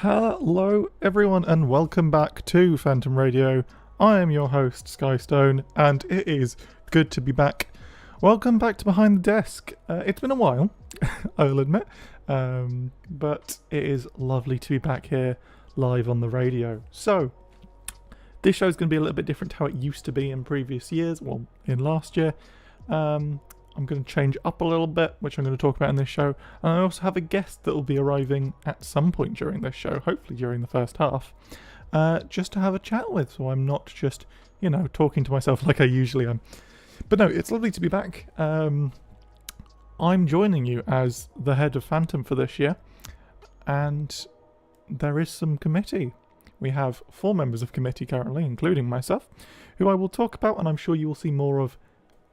Hello, everyone, and welcome back to Phantom Radio. I am your host, Skystone, and it is good to be back. Welcome back to Behind the Desk. It's been a while, I'll admit, but it is lovely to be back here live on the radio. So, this show is going to be a little bit different to how it used to be in previous years, well, in last year. I'm going to change up a little bit, which I'm going to talk about in this show. And I also have a guest that will be arriving at some point during this show, hopefully during the first half, just to have a chat with, so I'm not just, talking to myself like I usually am. But no, it's lovely to be back. I'm joining you as the head of Phantom for this year, and there is some committee. We have 4 members of committee currently, including myself, who I will talk about, and I'm sure you will see more of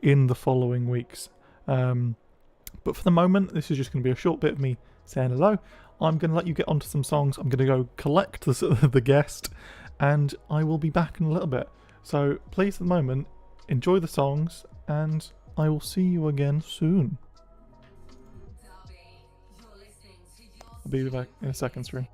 in the following weeks. But for the moment, this is just going to be a short bit of me saying hello. I'm going to let you get onto some songs. I'm going to go collect the guest, and I will be back in a little bit. So please, at the moment, enjoy the songs, and I will see you again soon. I'll be back in a second, stream.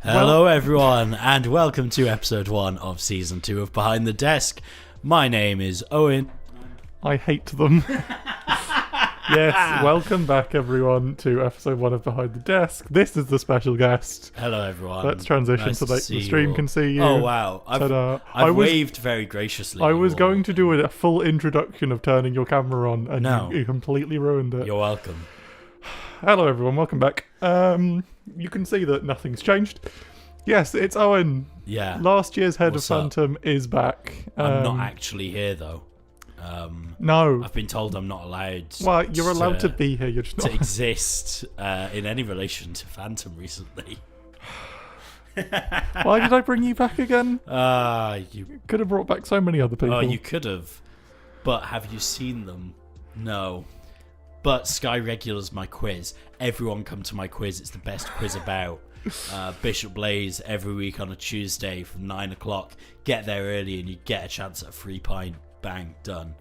Hello everyone, and welcome to episode 1 of season 2 of Behind the Desk. My name is Owen. I hate them. Yes, welcome back everyone to episode 1 of Behind the Desk. This is the special guest. Hello everyone. Let's transition Nice so to that see the stream you can see you. all. Oh wow, Ta-da. I've waved very graciously. I was all. going to do a full introduction of turning your camera on, and No. you completely ruined it. You're welcome. Hello everyone, welcome back. You can see that nothing's changed. Yes, it's Owen. Yeah. Last year's head What's of up? Phantom is back. I'm not actually here though. No. I've been told I'm not allowed. Well, you're allowed to be here. You're just to not. exist in any relation to Phantom recently. Why did I bring you back again? You. Could have brought back so many other people. Oh, you could have. But have you seen them? No. But Sky Regular's my quiz. Everyone come to my quiz. It's the best quiz about. Bishop Blaze every week on a Tuesday from 9 o'clock. Get there early and you get a chance at a free pint. Bang, done.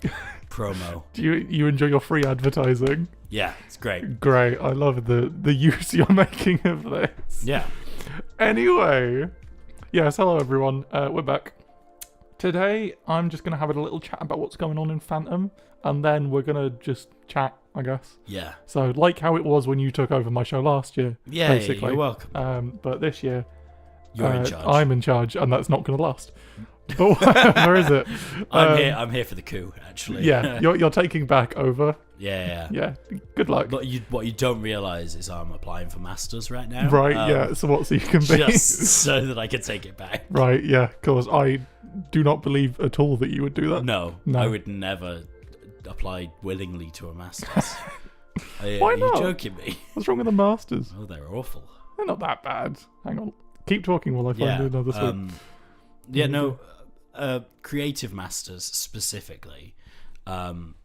Promo. Do you enjoy your free advertising? Yeah, it's great. Great. I love the use you're making of this. Yeah. Anyway, yes, hello everyone. We're back. Today, I'm just going to have a little chat about what's going on in Phantom, and then we're going to just chat, I guess. Yeah. So, like how it was when you took over my show last year, Yeah, basically. you're welcome. But this year, You're in charge. I'm in charge, and that's not going to last. But where is it? I'm here for the coup, actually. Yeah, you're taking back over. Yeah. Yeah, good luck. But what you don't realise is I'm applying for masters right now. Right, yeah. So what? So you can be just so that I can take it back. right. Yeah, of course. I do not believe at all that you would do that. No, No. I would never apply willingly to a masters. Why Are not? you joking me? What's wrong with the Masters? Oh, they're awful. They're not that bad. Hang on. Keep talking while I find Yeah. another swing. Creative masters specifically,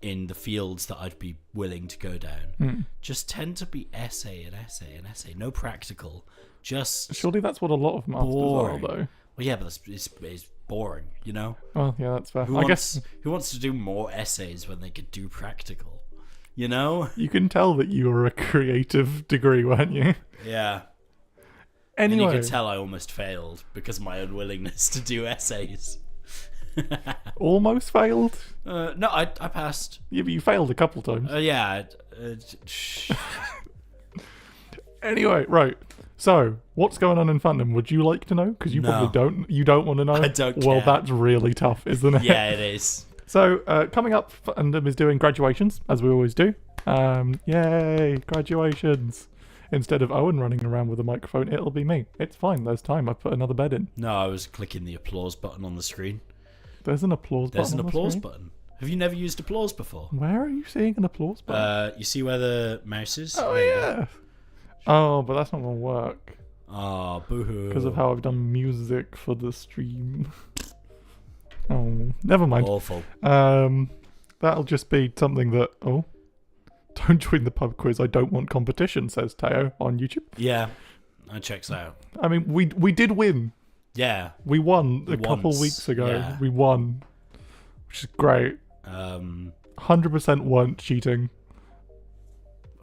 in the fields that I'd be willing to go down, just tend to be essay and essay and essay. No practical. Just Surely that's what a lot of Masters boring. are, though. Well, yeah, but it's boring, you know. Well, yeah, that's fair. Who I wants, guess who wants to do more essays when they could do practical? You know? you can tell that you were a creative degree, weren't you? Yeah. And you Anyway, can tell I almost failed because of my unwillingness to do essays. almost failed. No, I passed. Yeah, but you failed a couple times. Yeah. Anyway, right. So, what's going on in Phantom? Would you like to know? Because you No. probably don't. You don't want to know? I don't Well, care. that's really tough, isn't it? Yeah, it is. So, coming up, Phantom is doing graduations, as we always do. Yay, graduations. Instead of Owen running around with a microphone, it'll be me. It's fine, there's time. I put another bed in. No, I was clicking the applause button on the screen. There's an applause There's button. an on the applause screen. button. Have you never used applause before? Where are you seeing an applause button? You see where the mouse is? Oh, There you go. yeah. Oh, but that's not going to work. Oh, boo-hoo. Because of how I've done music for the stream. Oh, never mind. Awful. That'll just be something that... Oh. Don't join the pub quiz. I don't want competition, says Teo on YouTube. Yeah, that checks out. I mean, we did win. Yeah. We won a couple Once, weeks ago. yeah. We won. Which is great. 100% weren't cheating.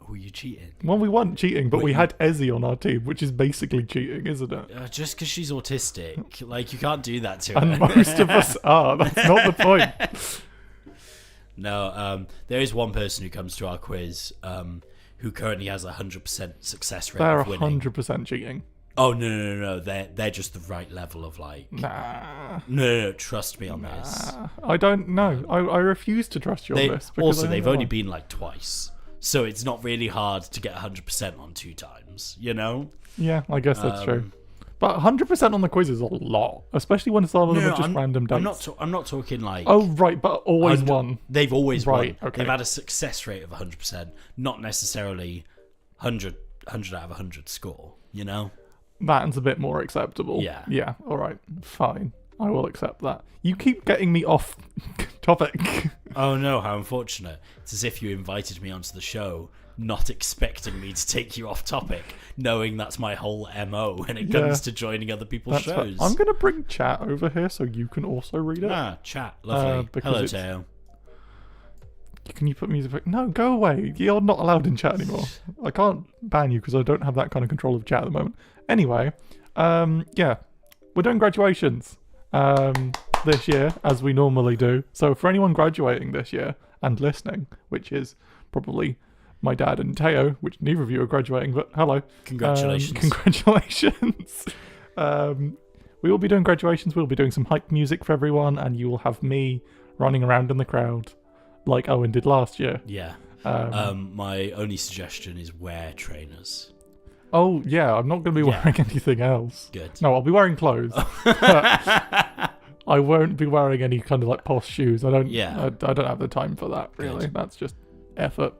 Were you cheating? Well, we weren't cheating, but Wait, we you- had Ezzy on our team, which is basically cheating, isn't it? Just because she's autistic, like you can't do that to And her. most of us are. That's not the point. No, there is one person who comes to our quiz who currently has a 100% success rate They're of winning. 100% cheating. Oh no! They're just the right level of like. Nah. No, trust me on this. I don't know. I refuse to trust you on this. because Also, I they've don't only know. been like twice, so it's not really hard to get 100% on 2 times. You know? Yeah, I guess that's true. But 100% on the quiz is a lot, especially when some of them are just random dates. I'm not talking like. Oh, right, but always 100 won. They've always Right, won. okay. They've had a success rate of 100%, not necessarily 100 out of 100 score. You know? That's a bit more acceptable. Yeah. Yeah, alright, fine. I will accept that. You keep getting me off topic. Oh no, how unfortunate. It's as if you invited me onto the show, not expecting me to take you off topic, knowing that's my whole MO when it Yeah. comes to joining other people's That's fine. shows. I'm going to bring chat over here so you can also read it. Ah, chat. Lovely. because Hello, it's- Teo. Can you put music? No, go away. You're not allowed in chat anymore. I can't ban you because I don't have that kind of control of chat at the moment. Anyway, Yeah, we're doing graduations this year, as we normally do. So for anyone graduating this year and listening, which is probably my dad and Teo, which neither of you are graduating, but hello. Congratulations. Congratulations. We will be doing graduations. We'll be doing some hype music for everyone, and you will have me running around in the crowd like Owen did last year. Yeah. My only suggestion is wear trainers. Oh, yeah, I'm not going to be wearing anything else. Good. No, I'll be wearing clothes. But I won't be wearing any kind of like posh shoes. I don't have the time for that, really. Good. That's just effort.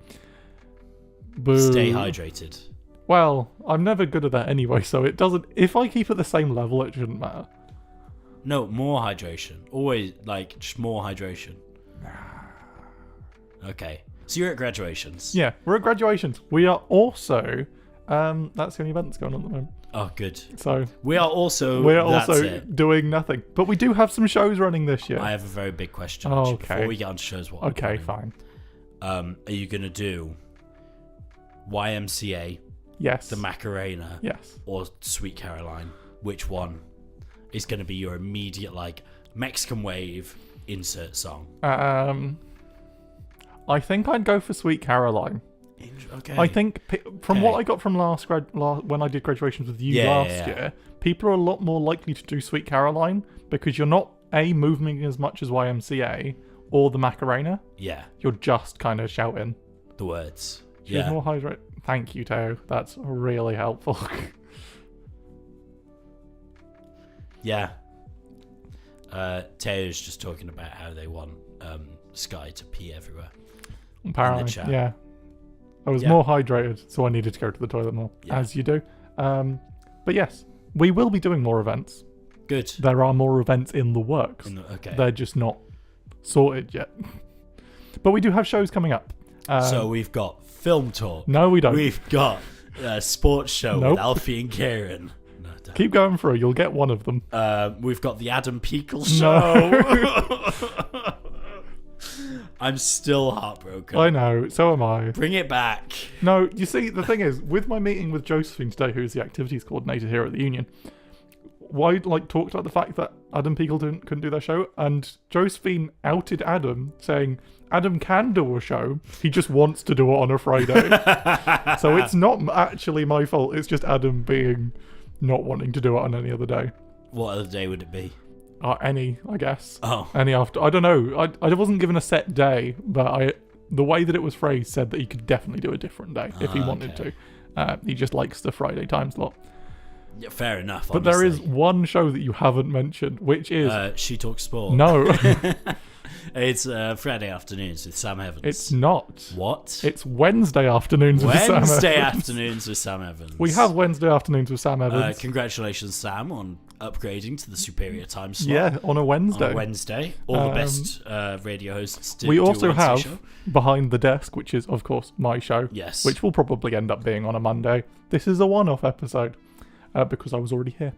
Boo. Stay hydrated. Well, I'm never good at that anyway, so it doesn't... If I keep at the same level, it shouldn't matter. No, more hydration. Always, like, just more hydration. Okay. So you're at graduations. Yeah, we're at graduations. We are also... that's the only event that's going on at the moment. Oh, good. So... We're also doing nothing. But we do have some shows running this year. I have a very big question. Oh, actually, okay. Before we get on to shows, what Okay, fine. Are you going to do YMCA, Yes. the Macarena, Yes. or Sweet Caroline? Which one is going to be your immediate, like, Mexican wave insert song? I think I'd go for Sweet Caroline. Okay. I think from what I got from when I did graduations with you last year, people are a lot more likely to do Sweet Caroline because you're not moving as much as YMCA or the Macarena. Yeah. You're just kind of shouting The words. She's more hydrated. Thank you, Teo. That's really helpful. Yeah. Teo's just talking about how they want Sky to pee everywhere. Apparently, chat. yeah. I was more hydrated, so I needed to go to the toilet more, as you do. But yes, we will be doing more events. Good. There are more events in the works. Okay. They're just not sorted yet. But we do have shows coming up. So we've got Film Talk. No, we don't. We've got a sports show with Alfie and Kieran. No, don't. Keep going through. You'll get one of them. We've got the Adam Peakle show. I'm still heartbroken. I know. So am I. Bring it back. No, you see, the thing is, with my meeting with Josephine today, who's the activities coordinator here at the union, I talked about the fact that Adam Peakle couldn't do their show, and Josephine outed Adam, saying Adam can do a show, he just wants to do it on a Friday. So it's not actually my fault, it's just Adam being not wanting to do it on any other day. What other day would it be? Any, I guess. Oh. Any after. I don't know. I wasn't given a set day, but the way that it was phrased said that he could definitely do a different day if he wanted to. He just likes the Friday time slot. Yeah, fair enough. But there is one show that you haven't mentioned, which is... She Talks Sport. No. It's Friday afternoons with Sam Evans. It's not. What? It's Wednesday afternoons with Sam Evans. Wednesday afternoons with Sam Evans. We have Wednesday afternoons with Sam Evans. Congratulations, Sam, on upgrading to the superior time slot. Yeah, on a Wednesday. On a Wednesday. All the best radio hosts do. We also do a Wednesday have show. Behind the Desk, which is, of course, my show. Yes. Which will probably end up being on a Monday. This is a one-off episode because I was already here.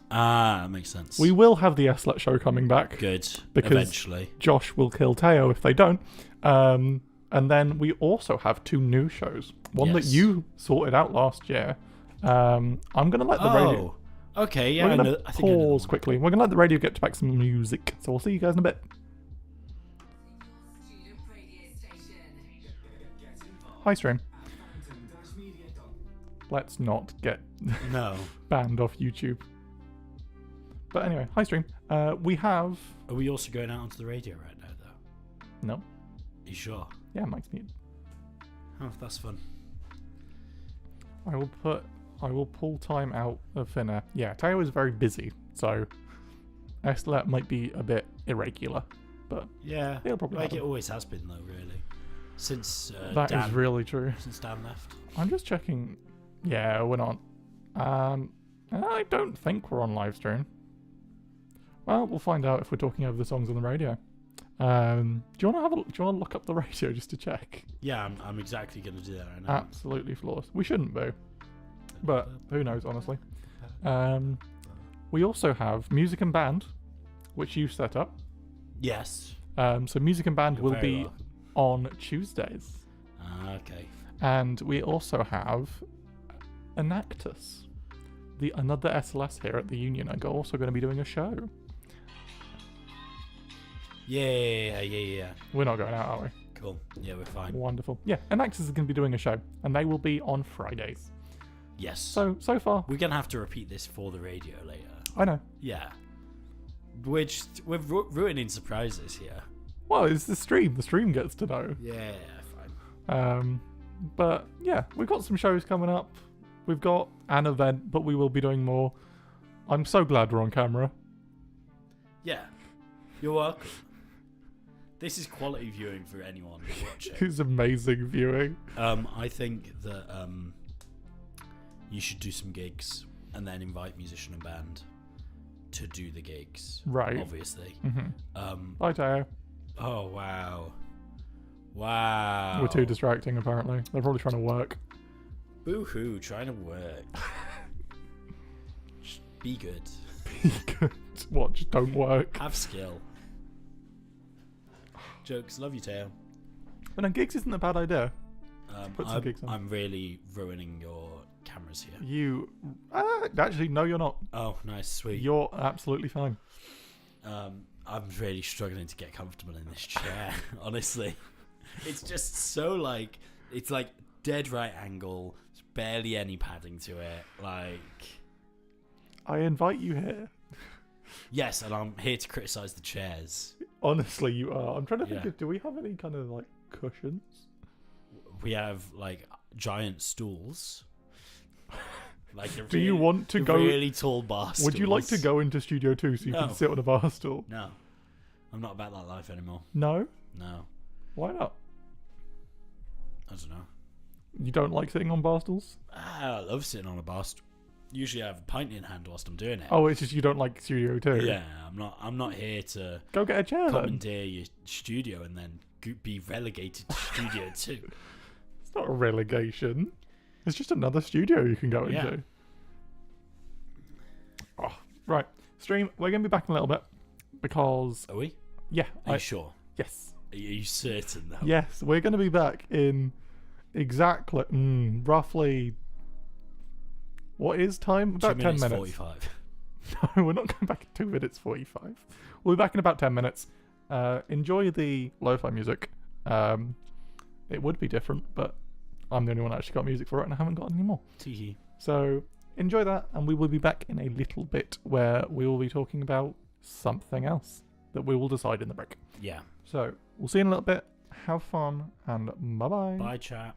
Ah, that makes sense. We will have the SLET show coming back. Good. Because eventually. Josh will kill Teo if they don't. And then we also have 2 new shows. One that you sorted out last year. I'm going to let the radio... Okay, yeah. We're going to pause quickly. We're going to let the radio get back some music. So we'll see you guys in a bit. Hi, stream. Let's not get banned off YouTube. But anyway, hi stream. We have... Are we also going out onto the radio right now, though? No. Are you sure? Yeah, Mike's muted. Oh, that's fun. I will pull time out of thin air. Yeah, Teo is very busy, so SLET might be a bit irregular, but yeah, it'll probably like happen. it always has been, though, really. Since that Dan, is really true. Since Dan left. I'm just checking. Yeah, we're not. I don't think we're on live stream. Well, we'll find out if we're talking over the songs on the radio. Do you want to look up the radio just to check? Yeah, I'm exactly going to do that right now. Absolutely flawless. We shouldn't be, but who knows, honestly. We also have Music and Band, which you set up. Yes. So Music and Band will be welcome. on Tuesdays. Okay. And we also have Enactus, the another SLS here at the Union are also going to be doing a show. Yeah. We're not going out, are we? Cool. Yeah, we're fine. Wonderful. Yeah, and Nexus is going to be doing a show, and they will be on Fridays. Yes. So far, we're going to have to repeat this for the radio later. I know. Yeah. We're ruining surprises here. Well, it's the stream. The stream gets to know. Yeah, fine. But yeah, we've got some shows coming up. We've got an event, but we will be doing more. I'm so glad we're on camera. Yeah. You're welcome. This is quality viewing for anyone watching. It's amazing viewing. I think that you should do some gigs and then invite musician and band to do the gigs. Right. Obviously. Mm-hmm. Bye, Teo. Oh, wow. Wow. We're too distracting, apparently. They're probably trying to work. Boo-hoo, trying to work. Just be good. Be good. What, just don't work? Have skill. Jokes. Love you, Teo. But no, gigs isn't a bad idea. Put some I'm, gigs on. I'm really ruining your cameras here. You... actually, no, you're not. Oh, nice. Sweet. You're absolutely fine. I'm really struggling to get comfortable in this chair, honestly. It's just so like, it's like dead right angle, there's barely any padding to it, like... I invite you here. Yes, and I'm here to criticise the chairs. Honestly, you are. I'm trying to think Yeah. of, do we have any kind of like cushions? We have like giant stools. Like Do you want to go... really tall bar stools. Would you like to go into Studio 2 so you No. can sit on a bar stool? No. I'm not about that life anymore. No? No. Why not? I don't know. You don't like sitting on bar stools? I love sitting on a bar stool. Usually I have a pint in hand whilst I'm doing it. Oh, it's just you don't like Studio 2? Yeah, I'm not here to Go get a chair then. commandeer your studio and then be relegated to Studio 2. It's not a relegation. It's just another studio you can go Yeah. into. Oh, right. Stream, we're going to be back in a little bit because... Are we? Yeah. Are you sure? Yes. Are you certain though? Yes, we're going to be back in exactly... roughly... What is time? About 10 minutes. 45. No, we're not going back in 2 minutes 45. We'll be back in about 10 minutes. Enjoy the lo-fi music. It would be different, but I'm the only one that actually got music for it and I haven't got any more. Teehee. So enjoy that, and we will be back in a little bit where we will be talking about something else that we will decide in the break. Yeah. So we'll see you in a little bit. Have fun, and bye-bye. Bye, chat.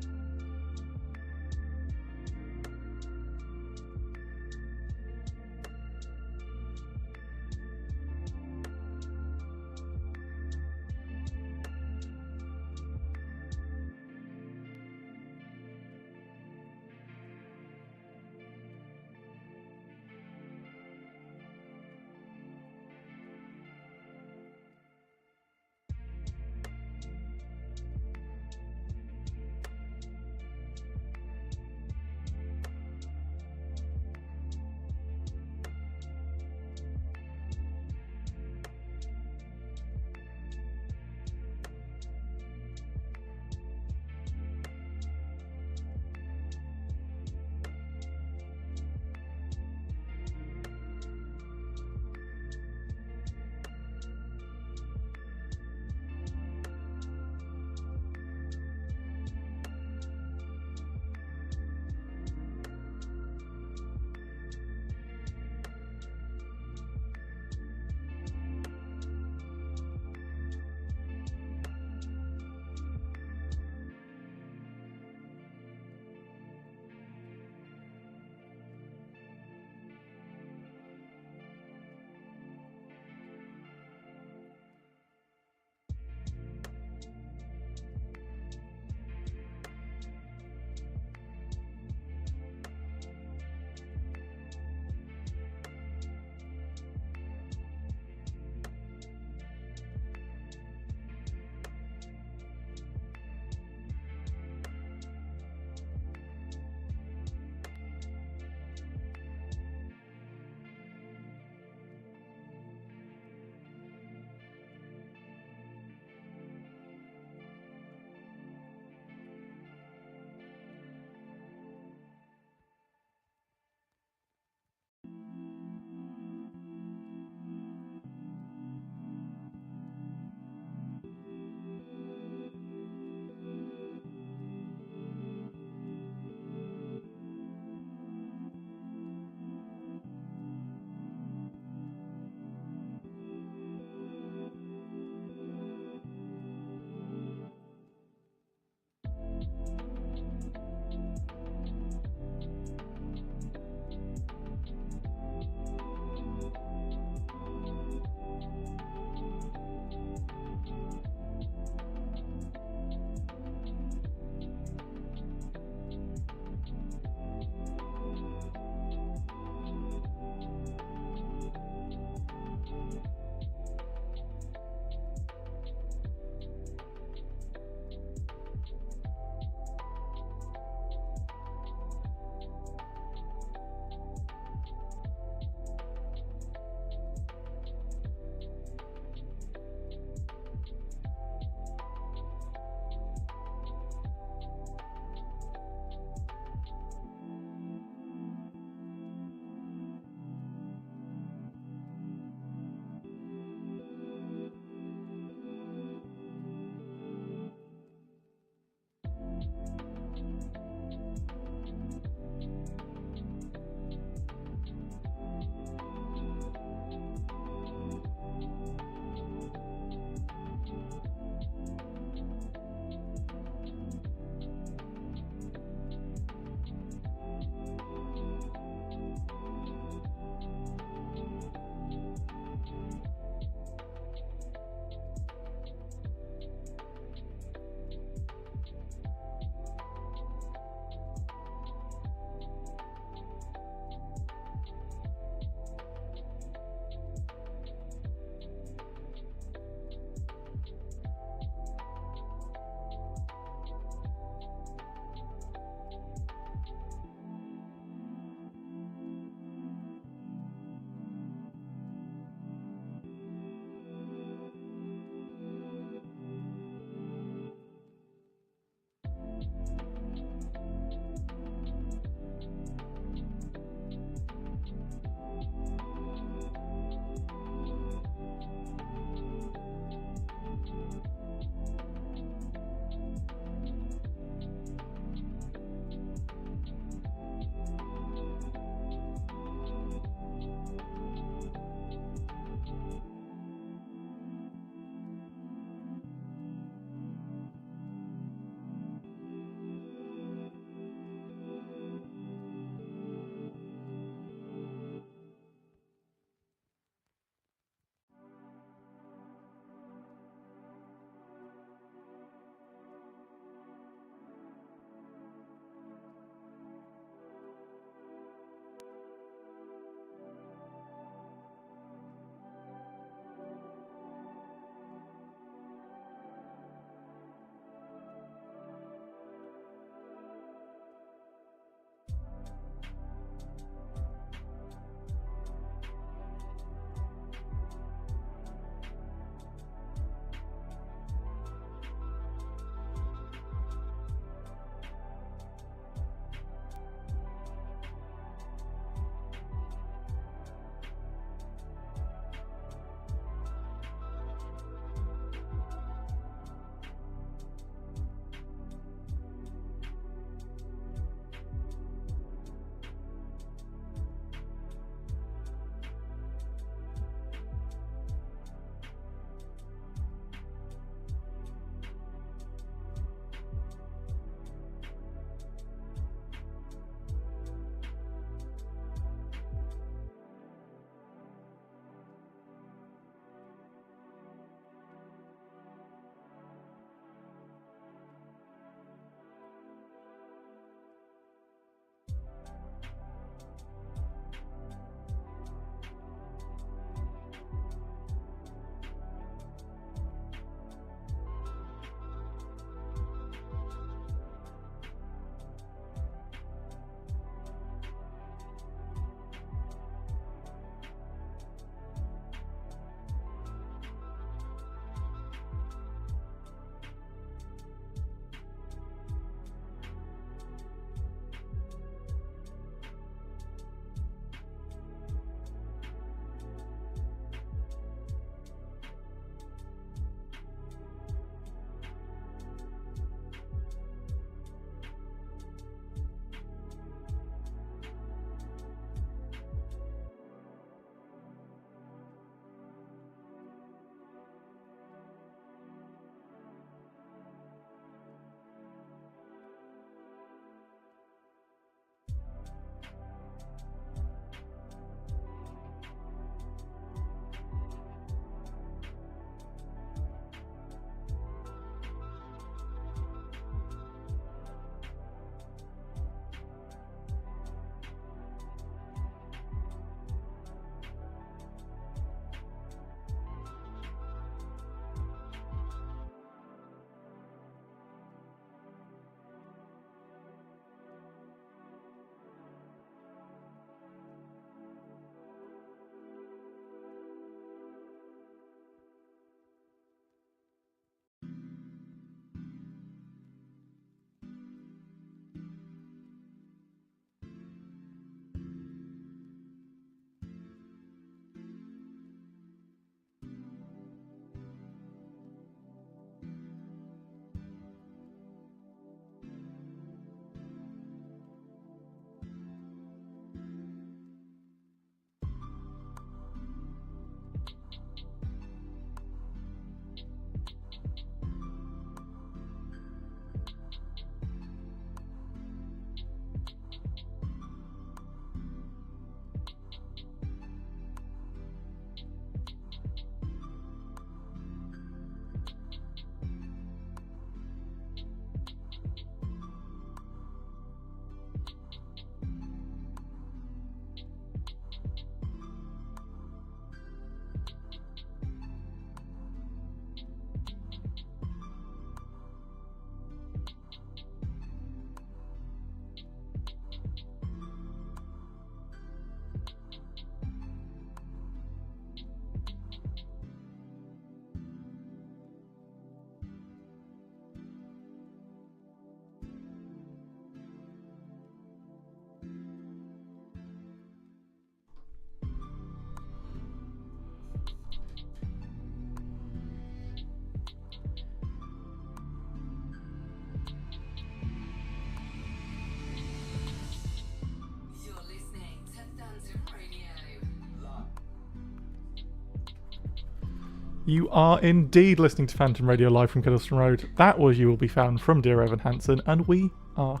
You are indeed listening to Phantom Radio live from Kiddleston Road. That was You Will Be Found from Dear Evan Hansen, and we are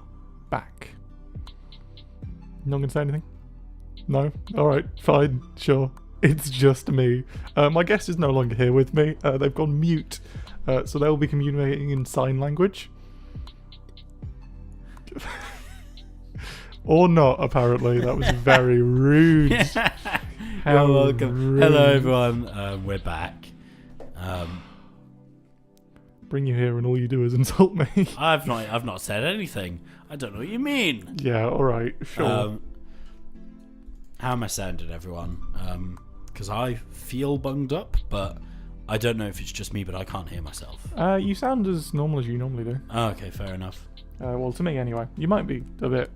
back. Not going to say anything? No? Alright, fine, sure. It's just me. My guest is no longer here with me. They've gone mute, so they'll be communicating in sign language. Or not, apparently. That was very rude. You're welcome. Rude. Hello, everyone. We're back. Bring you here and all you do is insult me. I've not said anything. I don't know what you mean. Yeah, alright, sure. How am I sounding, everyone? Because I feel bunged up, but I don't know if it's just me, but I can't hear myself. You sound as normal as you normally do. Oh, okay, fair enough. Well, to me anyway. You might be a bit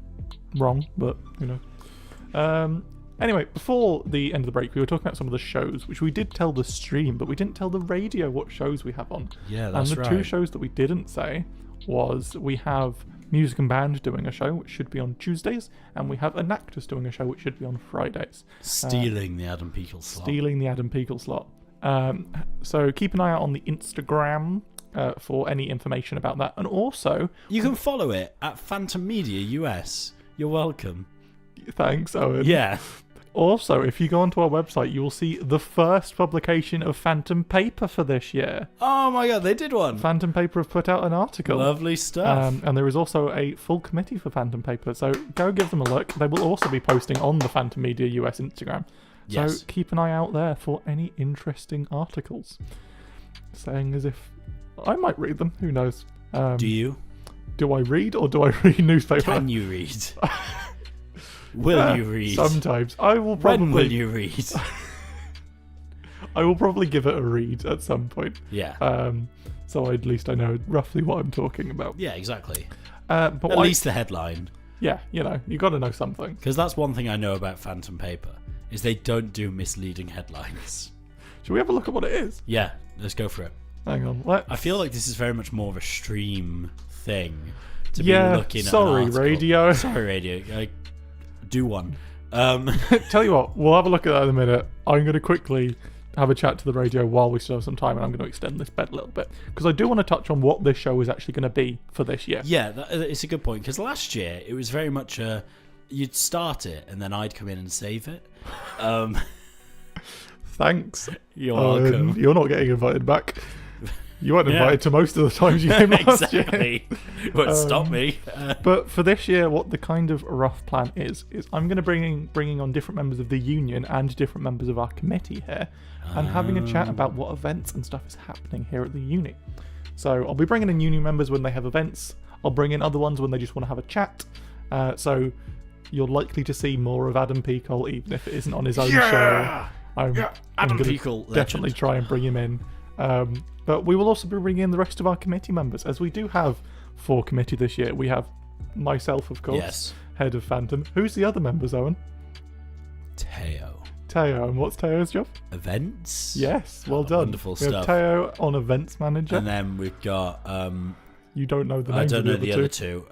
wrong, but who knows. Anyway, before the end of the break, we were talking about some of the shows, which we did tell the stream, but we didn't tell the radio what shows we have on. Yeah, that's right. And the two shows that we didn't say was we have Music and Band doing a show, which should be on Tuesdays, and we have Enactus doing a show, which should be on Fridays. Stealing the Adam Peacle slot. So keep an eye out on the Instagram for any information about that. And also, you can follow it at Phantom Media US. You're welcome. Thanks, Owen. Yeah. Also, if you go onto our website, you will see the first publication of Phantom Paper for this year. Oh my god, they did one. Phantom Paper have put out an article. Lovely stuff. And there is also a full committee for Phantom Paper, so go give them a look. They will also be posting on the Phantom Media US Instagram. Yes. So keep an eye out there for any interesting articles. Saying as if I might read them, who knows? Do you? Do I read or do I read newspaper? Can you read? Will you read? Sometimes. I will probably. When will you read? I will probably give it a read at some point. Yeah. So at least I know roughly what I'm talking about. Yeah, exactly. But at least the headline. Yeah, you got to know something. Because that's one thing I know about Phantom Paper, is they don't do misleading headlines. Should we have a look at what it is? Yeah, let's go for it. Hang on. I feel like this is very much more of a stream thing to be looking at. Sorry, radio. Sorry, radio. Do one. Tell you what, we'll have a look at that in a minute. I'm going to quickly have a chat to the radio while we still have some time, and I'm going to extend this bed a little bit because I do want to touch on what this show is actually going to be for this year. Yeah, it's a good point because last year it was very much you'd start it and then I'd come in and save it. Thanks. You're welcome. You're not getting invited back. You weren't invited to most of the times you came last year. Exactly. Won't stop me. But for this year, what the kind of rough plan is I'm going to bringing on different members of the union and different members of our committee here, and having a chat about what events and stuff is happening here at the uni. So I'll be bringing in union members when they have events. I'll bring in other ones when they just want to have a chat. So you're likely to see more of Adam Peacle, even if it isn't on his own show. I'm Adam gonna Peacle, definitely try and bring him in. But we will also be bringing in the rest of our committee members, as we do have 4 committee this year. We have myself, of course, yes, head of Phantom. Who's the other members, Owen? Teo. And what's Teo's job? Events. Yes, well done. Wonderful we stuff. have Teo on events manager. And then we've got. You don't know the names. I don't know the other other two.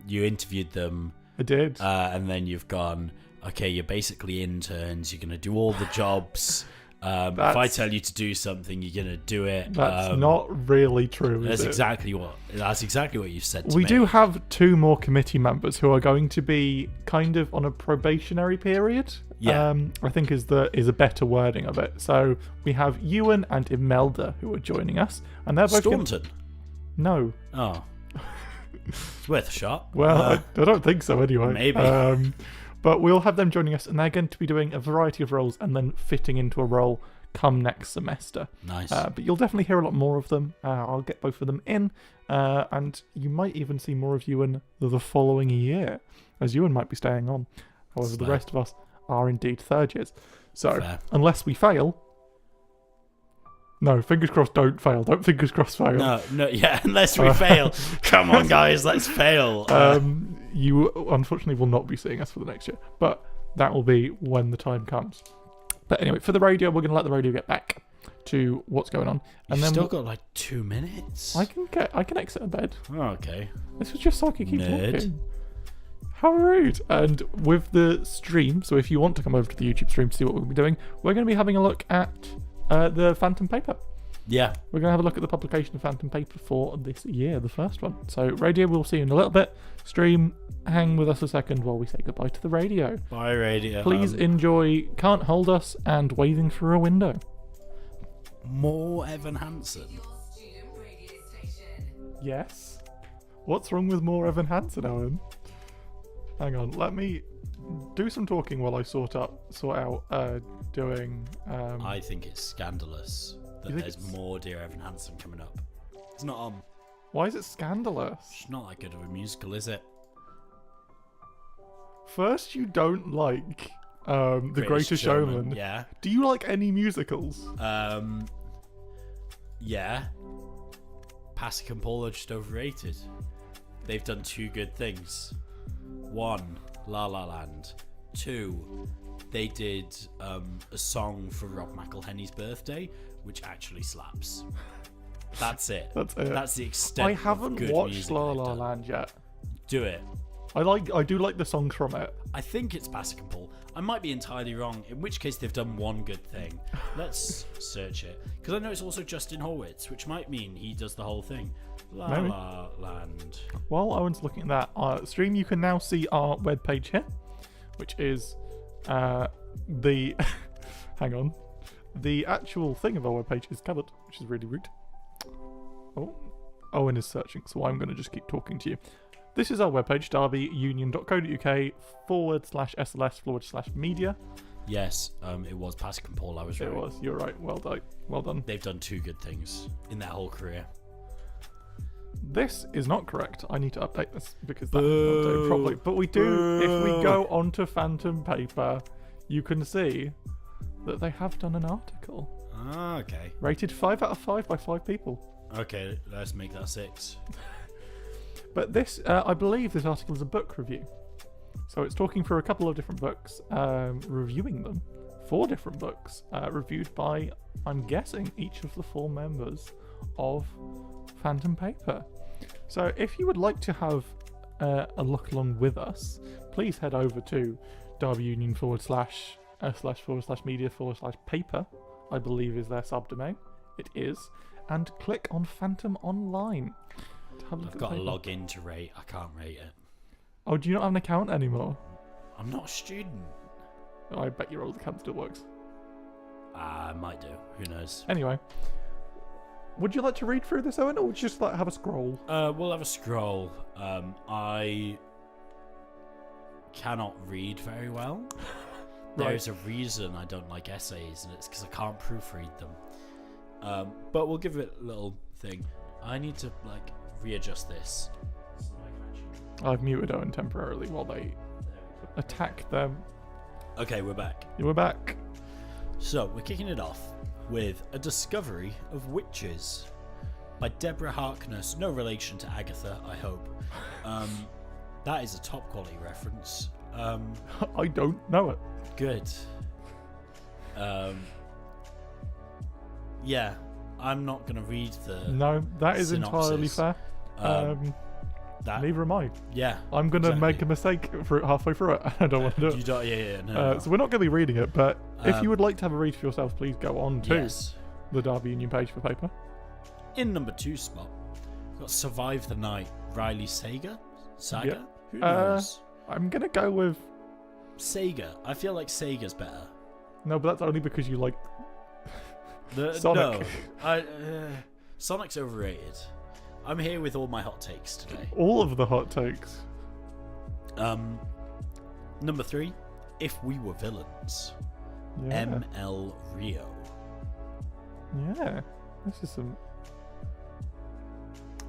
You interviewed them. I did. And then you've gone. Okay, you're basically interns. You're gonna do all the jobs. If I tell you to do something, you're gonna do it. That's not really true. That's exactly what you said to me. We do have 2 more committee members who are going to be kind of on a probationary period. Yeah. I think is a better wording of it. So we have Ewan and Imelda who are joining us, and they're both Staunton. No. Oh. It's worth a shot. Well, I don't think so anyway. Maybe. But we'll have them joining us, and they're going to be doing a variety of roles and then fitting into a role come next semester. Nice. But you'll definitely hear a lot more of them. I'll get both of them in, and you might even see more of Ewan the following year, as Ewan might be staying on. However, the rest of us are indeed third years. So, unless we fail... No, fingers crossed, don't fail. Don't fingers crossed fail. No, yeah, unless we fail. Come on, guys, let's fail. You unfortunately will not be seeing us for the next year, but that will be when the time comes. But anyway, for the radio, we're going to let the radio get back to what's going on. And then still got like 2 minutes. I can exit a bed. Oh, okay. This was just so I could keep talking. How rude. And with the stream, so if you want to come over to the YouTube stream to see what we'll be doing, we're going to be having a look at the Phantom Paper. Yeah. We're going to have a look at the publication of Phantom Paper for this year, the first one. So, radio, we'll see you in a little bit. Stream, hang with us a second while we say goodbye to the radio. Bye, radio. Please enjoy Can't Hold Us and Waving Through a Window. More Evan Hansen. Yes. What's wrong with more Evan Hansen, Owen? Hang on, let me do some talking while I sort out doing. I think it's scandalous that You think there's more Dear Evan Hansen coming up. It's not on. Why is it scandalous? It's not that good of a musical, is it? First, you don't like The Greatest Showman. Yeah. Do you like any musicals? Yeah. Pasek and Paul are just overrated. They've done two good things. One, La La Land. Two, they did a song for Rob McElhenney's birthday, which actually slaps. That's it. That's it. That's the extent. I of haven't good watched music La they've La done. Land yet. Do it. I do like the songs from it. I think it's Pasek and Paul. I might be entirely wrong, in which case they've done one good thing. Let's search it. Because I know it's also Justin Horwitz, which might mean he does the whole thing. La Maybe. La Land. While Owen's looking at that stream, you can now see our webpage here, which is the... hang on. The actual thing of our webpage is covered, which is really rude. Oh, Owen is searching, so I'm going to just keep talking to you. This is our webpage, derbyunion.co.uk/SLS/media. Yes, it was Pasek and Paul, I was right. It was, you're right, well done. Well done. They've done two good things in their whole career. This is not correct. I need to update this because that is not done properly. But we do, if we go onto Phantom Paper, you can see that they have done an article. Ah, okay. Rated 5 out of 5 by 5 people. Okay, let's make that 6. But this, I believe this article is a book review. So it's talking through a couple of different books, reviewing them. 4 different books, reviewed by, I'm guessing, each of the 4 members of Phantom Paper. So if you would like to have a look along with us, please head over to derbyunion/media/paper, I believe is their subdomain. It is. And click on Phantom Online. To have a look I've at got the to paper. log in to rate. I can't rate it. Oh, do you not have an account anymore? I'm not a student. Oh, I bet your old account still works. I might do. Who knows? Anyway, would you like to read through this, Owen, or would you just like have a scroll? We'll have a scroll. I cannot read very well. Right. There's a reason I don't like essays, and it's because I can't proofread them. But we'll give it a little thing. I need to readjust this. I've muted Owen temporarily while they attack them. Okay, we're back. You were back. So we're kicking it off with A Discovery of Witches by Deborah Harkness. No relation to Agatha, I hope. That is a top quality reference. I don't know it. Good. Yeah, I'm not going to read the No, that is entirely synopsis. fair. That. Neither am I. Yeah. I'm going to exactly. make a mistake halfway through it. I don't want to do You it. don't, yeah, no. So we're not going to be reading it, but if you Um, would like to have a read for yourself, please go on to Yes. the Derby Union page for paper. In number 2 spot, we've got Survive the Night, Riley Saga? Saga? Yeah. Who knows? I'm going to go with... Sega. I feel like Sega's better. No, but that's only because you like... The, Sonic. No, Sonic's overrated. I'm here with all my hot takes today. all of the hot takes. Number 3, If We Were Villains, Yeah. ML Rio. Yeah. This is some...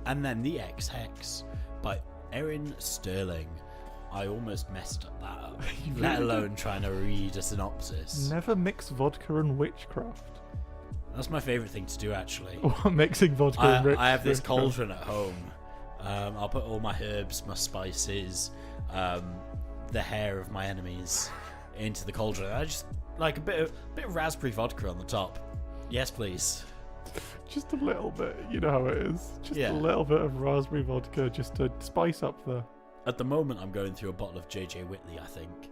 And then The X-Hex by Erin Sterling. I almost messed up that up, You let really alone trying to read a synopsis. Never mix vodka and witchcraft. That's my favourite thing to do, actually. Or mixing vodka and I have this witchcraft. cauldron at home. I'll put all my herbs, my spices, the hair of my enemies into the cauldron. I just like a bit of raspberry vodka on the top. Yes, please. Just a little bit, you know how it is. Just Yeah. a little bit of raspberry vodka just to spice up the... At the moment, I'm going through a bottle of JJ Whitley, I think.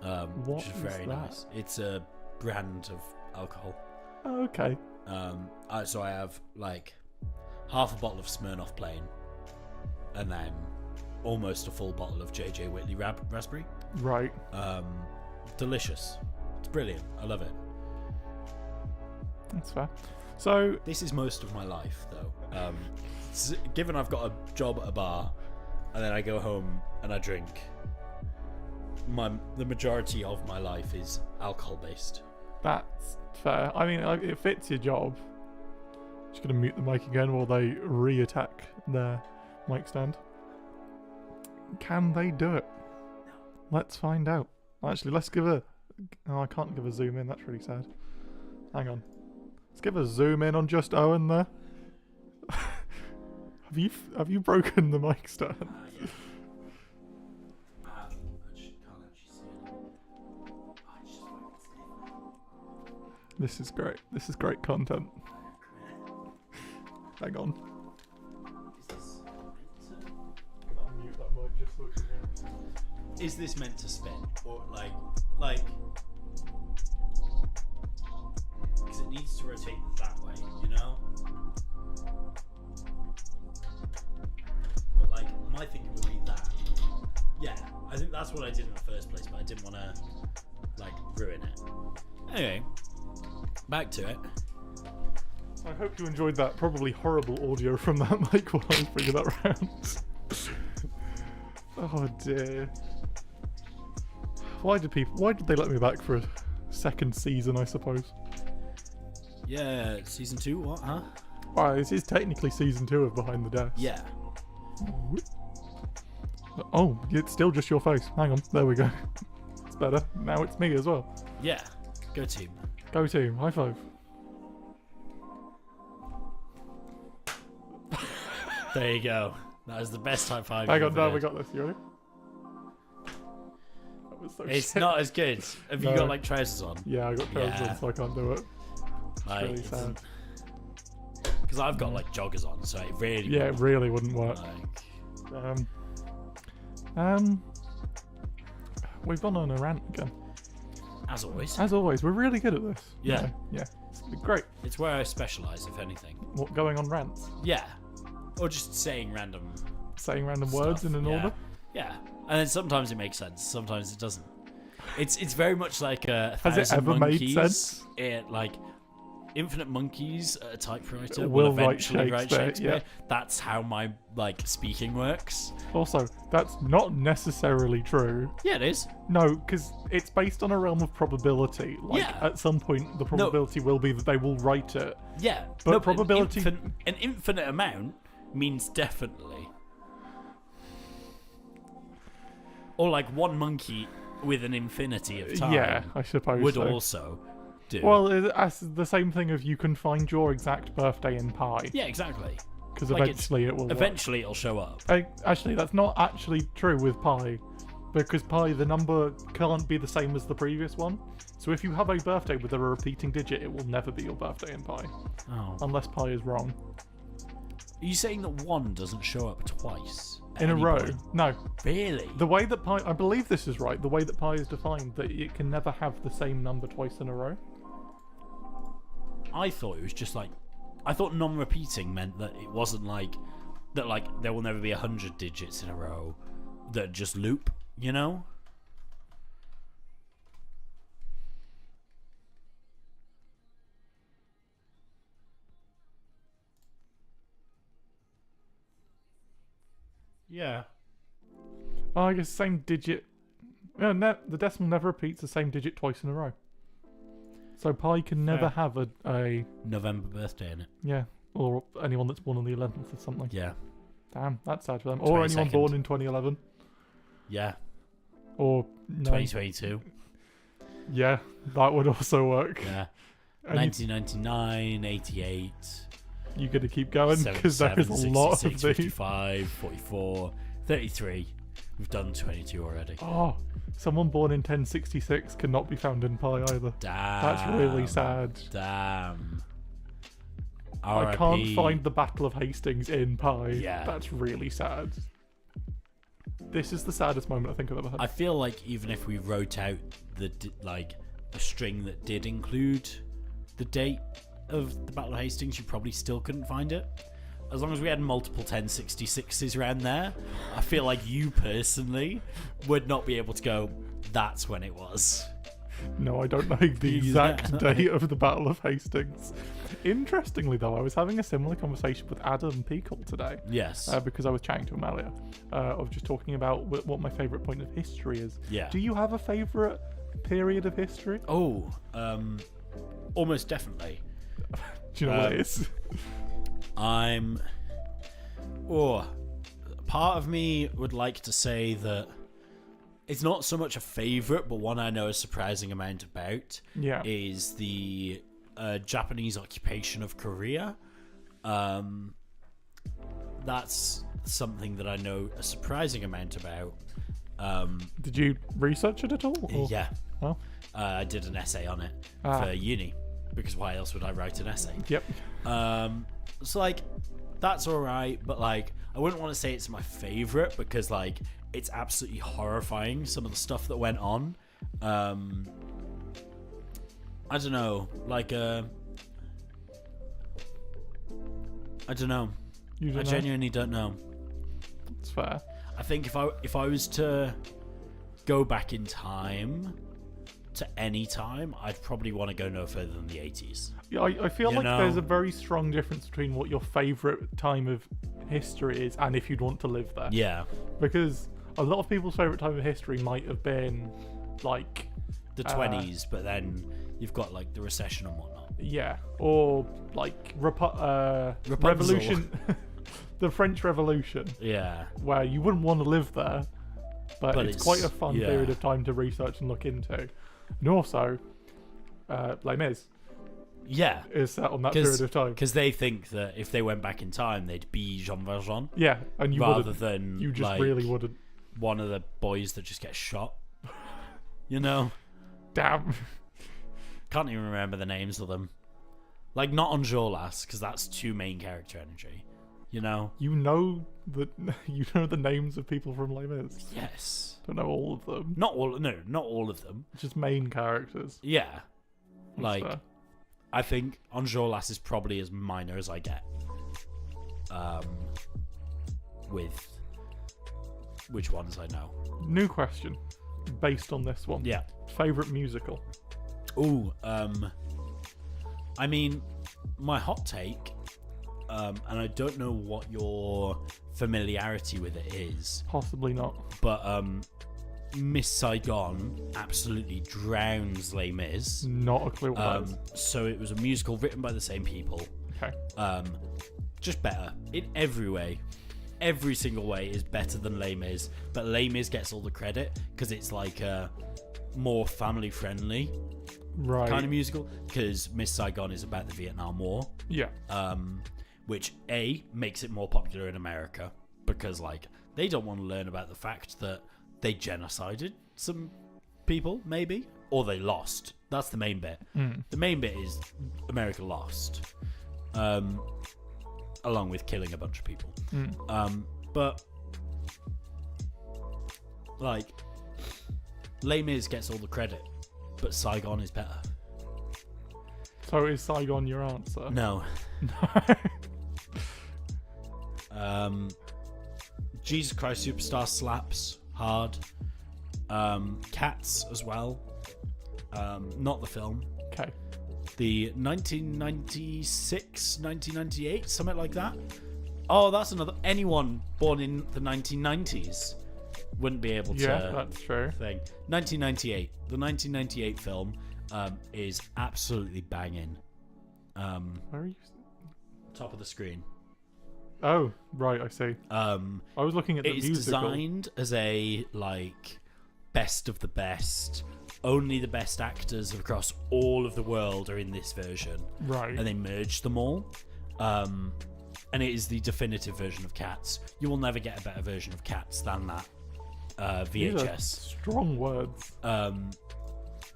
What Which is is very that? nice. It's a brand of alcohol. Oh, okay. So I have like half a bottle of Smirnoff Plain, and then almost a full bottle of JJ Whitley Raspberry. Right. Delicious. It's brilliant. I love it. That's fair. So This is most of my life, though. Given I've got a job at a bar, and then I go home and I drink, the majority of my life is alcohol-based. that's fair. I mean, it fits your job. Just gonna mute the mic again while they re-attack their mic stand. Can they do it? Let's find out. Actually, let's give a... Oh, I can't give a zoom in. That's really sad. Hang on. Let's give a zoom in on just Owen there. Have you broken the mic stand? Yeah. I can't actually see it. This is great. This is great content. Hang on. Is this meant to spin? Or like, because it needs to rotate that way, you know? But like, my thinking would be that. Yeah, I think that's what I did in the first place, but I didn't want to, like, ruin it. Anyway, back to it. I hope you enjoyed that probably horrible audio from that mic while I was bringing that round. Oh dear. Why did they let me back for a second season, I suppose? Yeah, season 2, what, huh? Well, this is technically season 2 of Behind the Desk. Yeah. Oh, it's still just your face. Hang on, there we go. It's better. Now it's me as well. Yeah, go team. Go team, high five. There you go. That was the best high five. Hang you've on, ever now we heard. got this. You ready? That was so It's shit. not as good. Have you No. got like trousers on? Yeah, I got trousers Yeah. on, so I can't do it. Like, Really sad. Because I've got like joggers on, so it really. Yeah, it wouldn't really wouldn't work. Like, We've gone on a rant again. as always, As always, we're really good at this. Yeah. Yeah. It's great. it's where I specialise, if anything. What, going on rants? Yeah, or just saying random Saying random stuff. words in an Yeah. order? Yeah, and then sometimes it makes sense, sometimes it doesn't. It's very much like a Has it thousand ever made monkeys. sense? Like infinite monkeys at a typewriter Will will write eventually write Shakespeare, Shakespeare. yeah. That's how my like speaking works. Also, that's not necessarily true. Yeah, it is. No, because it's based on a realm of probability. Like, Yeah. at some point, the probability will be that they will write it. Yeah, But no, probability- an infinite amount means definitely. Or like one monkey with an infinity of time Yeah, I suppose would so. also do. Well, it's the same thing if you can find your exact birthday in pi, yeah, exactly. because like eventually it will work. Eventually it'll show up. Actually, that's not actually true with pi, because pi, the number can't be the same as the previous one. So if you have a birthday with a repeating digit, it will never be your birthday in pi, Oh. unless pi is wrong. Are you saying that one doesn't show up twice? at In a any row. point? No. Really? The way that pi, I believe this is right, the way that pi is defined, that it can never have the same number twice in a row. I thought it was just like, I thought non-repeating meant that it wasn't like that. Like there will never be 100 digits in a row that just loop. You know? Yeah. Oh, I guess same digit. No, the decimal never repeats the same digit twice in a row. So pi can never Fair. have a November birthday in it. yeah, or anyone that's born on the 11th or something. Yeah. Damn, that's sad for them. Or anyone 22nd. born in 2011. Yeah. Or no. 2022. Yeah, that would also work. Yeah. And 1999, 88, you got to keep going because there is a lot of 66, these. 55, 44, 33. We've done 22 already. Oh, someone born in 1066 cannot be found in pi either. Damn. That's really sad. Damn. I can't RIP. find the Battle of Hastings in pi. Yeah. That's really sad. This is the saddest moment I think I've ever had. I feel like even if we wrote out the string that did include the date of the Battle of Hastings, you probably still couldn't find it. As long as we had multiple 1066s around there, I feel like you personally would not be able to go, that's when it was. No, I don't know the exact date of the Battle of Hastings. Interestingly, though, I was having a similar conversation with Adam Peakle today. Yes. Because I was chatting to him earlier, of just talking about what my favourite point of history is. Yeah. Do you have a favourite period of history? Oh, almost definitely. Do you know what it is? Part of me would like to say that it's not so much a favourite, but one I know a surprising amount about. Yeah. Is the Japanese occupation of Korea. That's something that I know a surprising amount about. Did you research it at all? Or? Yeah. Oh. I did an essay on it for uni, because why else would I write an essay? Yep. So like, that's alright, but like, I wouldn't want to say it's my favourite, because like, it's absolutely horrifying, some of the stuff that went on. I don't know, like, I don't know. You don't I know? genuinely don't know. That's fair. I think if I was to go back in time to any time, I'd probably want to go no further than the 80s. Yeah, I feel You like know? there's a very strong difference between what your favourite time of history is and if you'd want to live there. Yeah. Because a lot of people's favourite time of history might have been, like... The 20s, but then you've got, like, the recession and whatnot. Yeah, or, like, Rapunzel. Revolution... the French Revolution, Yeah. where you wouldn't want to live there, but it's quite a fun yeah. period of time to research and look into. And also, Les Mis Yeah. is set on that period of time. Because they think that if they went back in time, they'd be Jean Valjean. Yeah, and you rather wouldn't. than You just like, really wouldn't. one of the boys that just gets shot. You know? Damn. Can't even remember the names of them. Like, not Enjolras, because that's too main character energy. You know? You know the names of people from Les Mis. Yes. Don't know all of them. Not all of them. Just main characters. Yeah. That's Like, fair. I think Enjolras is probably as minor as I get. With which ones I know. New question, based on this one. Yeah. Favorite musical. Ooh, I mean, my hot take, and I don't know what your familiarity with it is, Possibly not. but Miss Saigon absolutely drowns Les Mis. Not a clue what that is. So it was a musical written by the same people, Okay. just better in every way. Every single way is better than Les Mis, but Les Mis gets all the credit because it's like a more family friendly Right. kind of musical, because Miss Saigon is about the Vietnam War, Yeah. which A, makes it more popular in America because like they don't want to learn about the fact that they genocided some people, maybe, or they lost. That's the main bit. The main bit is America lost, along with killing a bunch of people. But like, Les Mis gets all the credit, but Saigon is better. So is Saigon your answer? No. Jesus Christ Superstar slaps hard. Cats as well. Not the film. Okay. The 1996, 1998, something like that. Oh, that's another. Anyone born in the 1990s wouldn't be able to. Yeah, that's true. Thing. 1998. The 1998 film is absolutely banging. Where are you? Top of the screen. Oh, right. I see. I was looking at the It's musical. designed as a like best of the best. Only the best actors across all of the world are in this version, Right. and they merged them all. And it is the definitive version of Cats. You will never get a better version of Cats than that These are VHS. strong words. I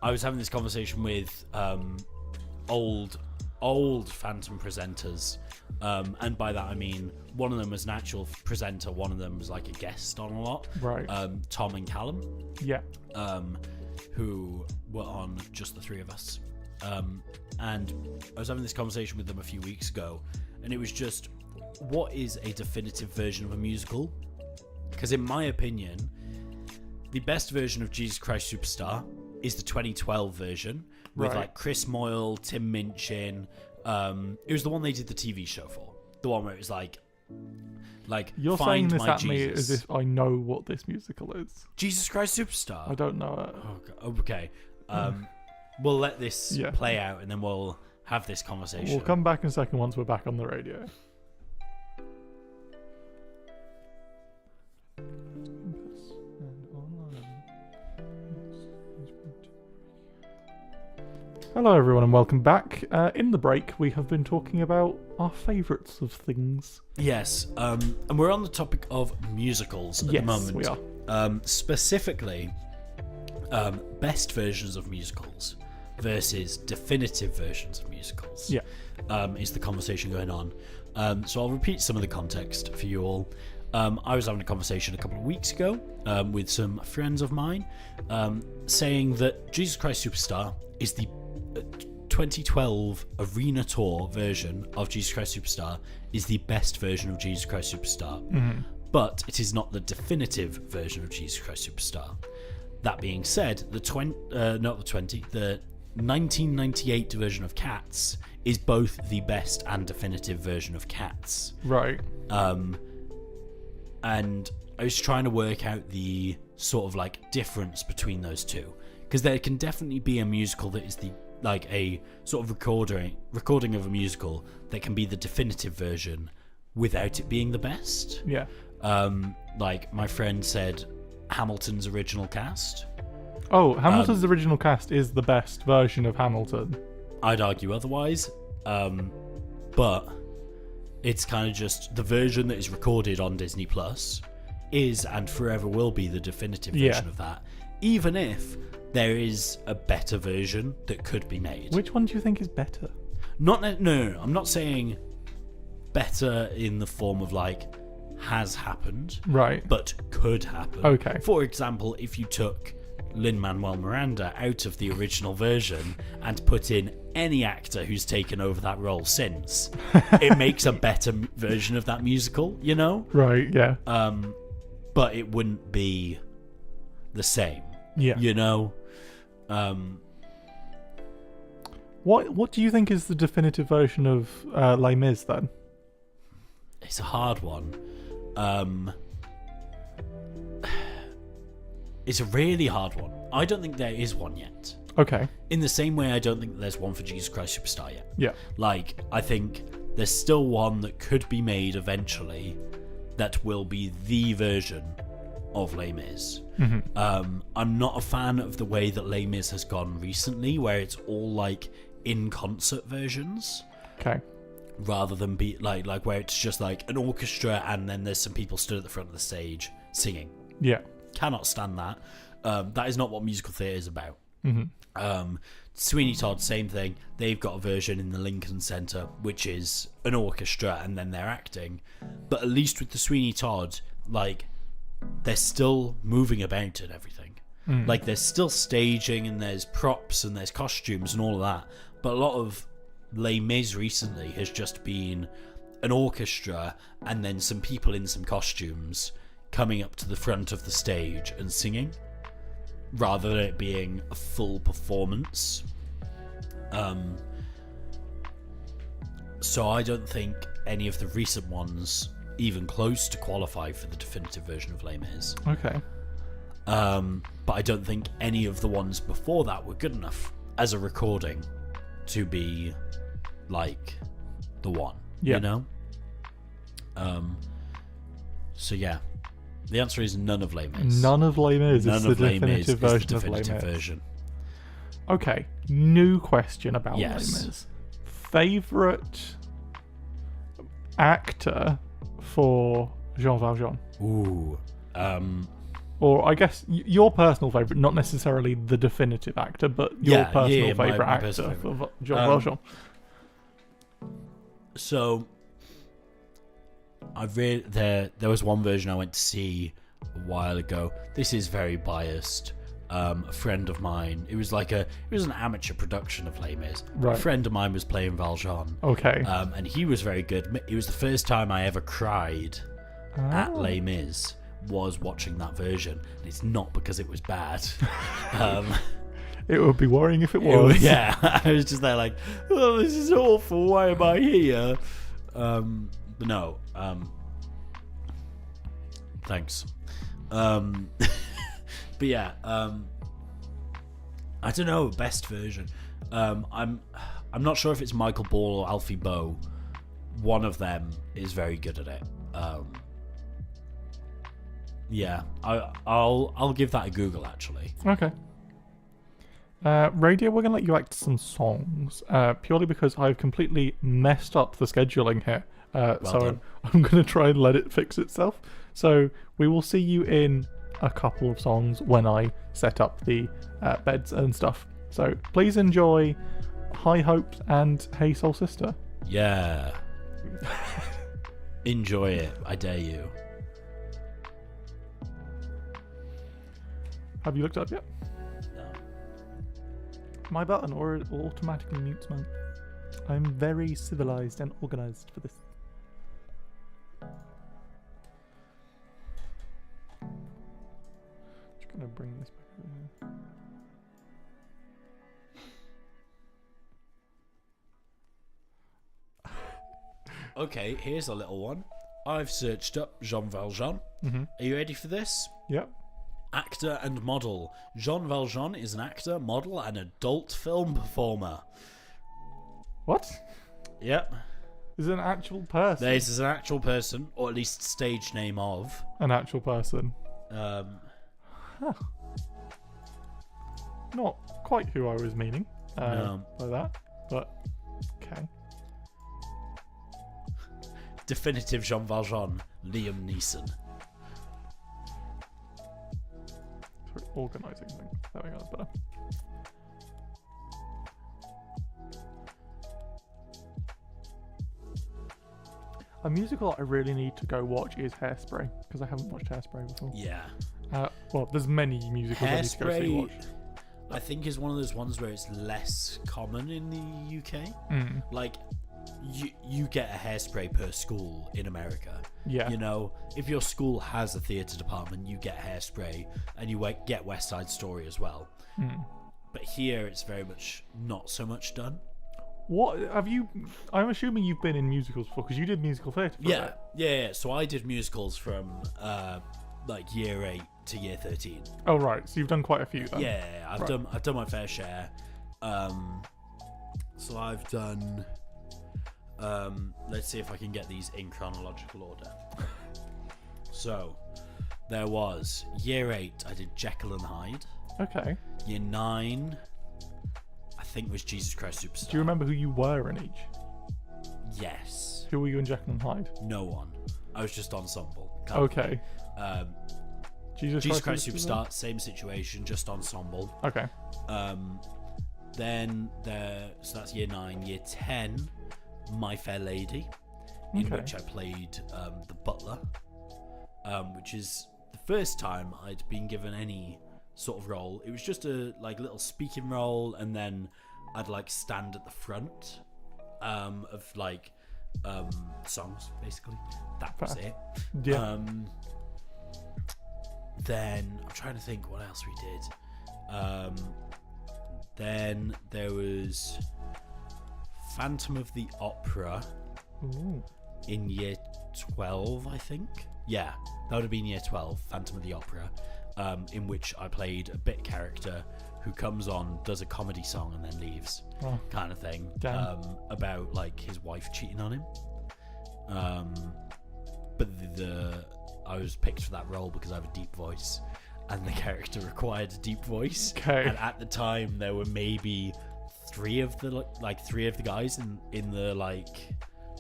was having this conversation with old Phantom presenters, and by that I mean one of them was an actual presenter, one of them was like a guest on a lot. Right. Tom and Callum, Yeah. who were on Just the Three of Us. and I was having this conversation with them a few weeks ago, and it was just, what is a definitive version of a musical? Because in my opinion, the best version of Jesus Christ Superstar is the 2012 version with like Chris Moyle, Tim Minchin. It was the one they did the TV show for. The one where it was like you're saying this at me as if I know what this musical is. Jesus Christ Superstar. I don't know it. Oh, God. Okay. We'll let this play out, and then we'll have this conversation. We'll come back in a second once we're back on the radio. Hello everyone and welcome back. In the break we have been talking about our favourites of things. Yes, and we're on the topic of musicals at the moment. Yes, we are. Specifically, best versions of musicals versus definitive versions of musicals. Yeah. Is the conversation going on. So I'll repeat some of the context for you all. I was having a conversation a couple of weeks ago with some friends of mine saying that Jesus Christ Superstar is the 2012 Arena Tour version of Jesus Christ Superstar is the best version of Jesus Christ Superstar, but it is not the definitive version of Jesus Christ Superstar. That being said, the 1998 version of Cats is both the best and definitive version of Cats. Right. And I was trying to work out the sort of like difference between those two, because there can definitely be a musical that is a sort of recording of a musical that can be the definitive version without it being the best. Yeah. Like my friend said, Hamilton's original cast. Oh, Hamilton's original cast is the best version of Hamilton. I'd argue otherwise, but it's kind of just the version that is recorded on Disney Plus is and forever will be the definitive version of that, even if there is a better version that could be made. Which one do you think is better? No. I'm not saying better in the form of like has happened, right? But could happen. Okay. For example, if you took Lin-Manuel Miranda out of the original version and put in any actor who's taken over that role since, it makes a better version of that musical, you know? Right. Yeah. But it wouldn't be the same. Yeah. You know? What do you think is the definitive version of Les Mis then? It's a hard one. It's a really hard one. I don't think there is one yet. Okay. In the same way I don't think there's one for Jesus Christ Superstar yet. Yeah. Like, I think there's still one that could be made eventually that will be the version of Les Mis. I'm not a fan of the way that Les Mis has gone recently, where it's all like in concert versions. Okay. Rather than be like where it's just like an orchestra and then there's some people stood at the front of the stage singing. Yeah. Cannot stand that. That is not what musical theatre is about. Mm-hmm. Sweeney Todd, same thing. They've got a version in the Lincoln Center which is an orchestra and then they're acting. But at least with the Sweeney Todd, like, they're still moving about and everything. Like, there's still staging and there's props and there's costumes and all of that. But a lot of Les Mis recently has just been an orchestra and then some people in some costumes coming up to the front of the stage and singing, rather than it being a full performance. So I don't think any of the recent ones even close to qualify for the definitive version of Les Mis. Okay. But I don't think any of the ones before that were good enough as a recording to be like the one. Yeah. You know? So yeah. The answer is none of Les Mis. None of Les Mis. None It's of the Les Mis definitive is the version of Les definitive Mis. version. Okay. New question about Yes. Les Mis. Favorite actor for Jean Valjean? Ooh. Or I guess your personal favourite, not necessarily the definitive actor, but your personal my favourite actor personal for favourite. Jean Valjean. So there was one version I went to see a while ago. This is very biased. a friend of mine. It was an amateur production of Les Mis. Right. A friend of mine was playing Valjean. Okay. And he was very good. It was the first time I ever cried at Les Mis, was watching that version. And it's not because it was bad. It would be worrying if it was. Yeah, I was just there like, oh, this is awful. Why am I here? But no. Thanks. But yeah, I don't know, best version. I'm not sure if it's Michael Ball or Alfie Boe. One of them is very good at it. Yeah, I'll give that a Google actually. Okay. Radio, we're going to let you act some songs, purely because I've completely messed up the scheduling here. Done. I'm going to try and let it fix itself. So we will see you in a couple of songs when I set up the beds and stuff. So please enjoy High Hopes and Hey Soul Sister. Yeah. Enjoy it, I dare you. Have you looked up yet? No. My button or it automatically mutes mine. I'm very civilized and organized for this. Just gonna bring this back over here. Okay, here's a little one. I've searched up Jean Valjean. Mm-hmm. Are you ready for this? Yep. Actor and model. Jean Valjean is an actor, model, and adult film performer. What? Yep. Is it an actual person? This is an actual person, or at least stage name of. An actual person. Huh. Not quite who I was meaning No. by that, but okay. Definitive Jean Valjean, Liam Neeson. Sorry, organising things. There we go, that's better. A musical I really need to go watch is Hairspray, because I haven't watched Hairspray before. Yeah. Well, there's many musicals I need to go see Hairspray, watch. I think, is one of those ones where it's less common in the UK. Mm. Like, you get a Hairspray per school in America. Yeah. You know, if your school has a theatre department, you get Hairspray, and you get West Side Story as well. Mm. But here, it's very much not so much done. What have you? I'm assuming you've been in musicals before, because you did musical theatre. Yeah. So I did musicals from like year 8 to year 13. Oh right, so you've done quite a few then. Yeah, I've done my fair share. So I've done. Let's see if I can get these in chronological order. So there was year 8. I did Jekyll and Hyde. Okay. Year 9. I think was Jesus Christ Superstar. Do you remember who you were in each? Yes. Who were you in Jekyll and Hyde? No one. I was just ensemble. Okay. Jesus Christ Superstar, same situation, just ensemble. Okay. Then so that's year 9. Year 10, My Fair Lady, in which I played the butler, which is the first time I'd been given any sort of role. It was just a little speaking role, and then I'd stand at the front of songs, basically. That was it. Yeah. Then I'm trying to think what else we did. Then there was Phantom of the Opera. Ooh. In year 12, I think. Yeah, that would have been year 12, Phantom of the Opera, in which I played a bit character who comes on, does a comedy song, and then leaves, kind of thing. About his wife cheating on him. But I was picked for that role because I have a deep voice, and the character required a deep voice. Okay. And at the time, there were maybe three of the guys in the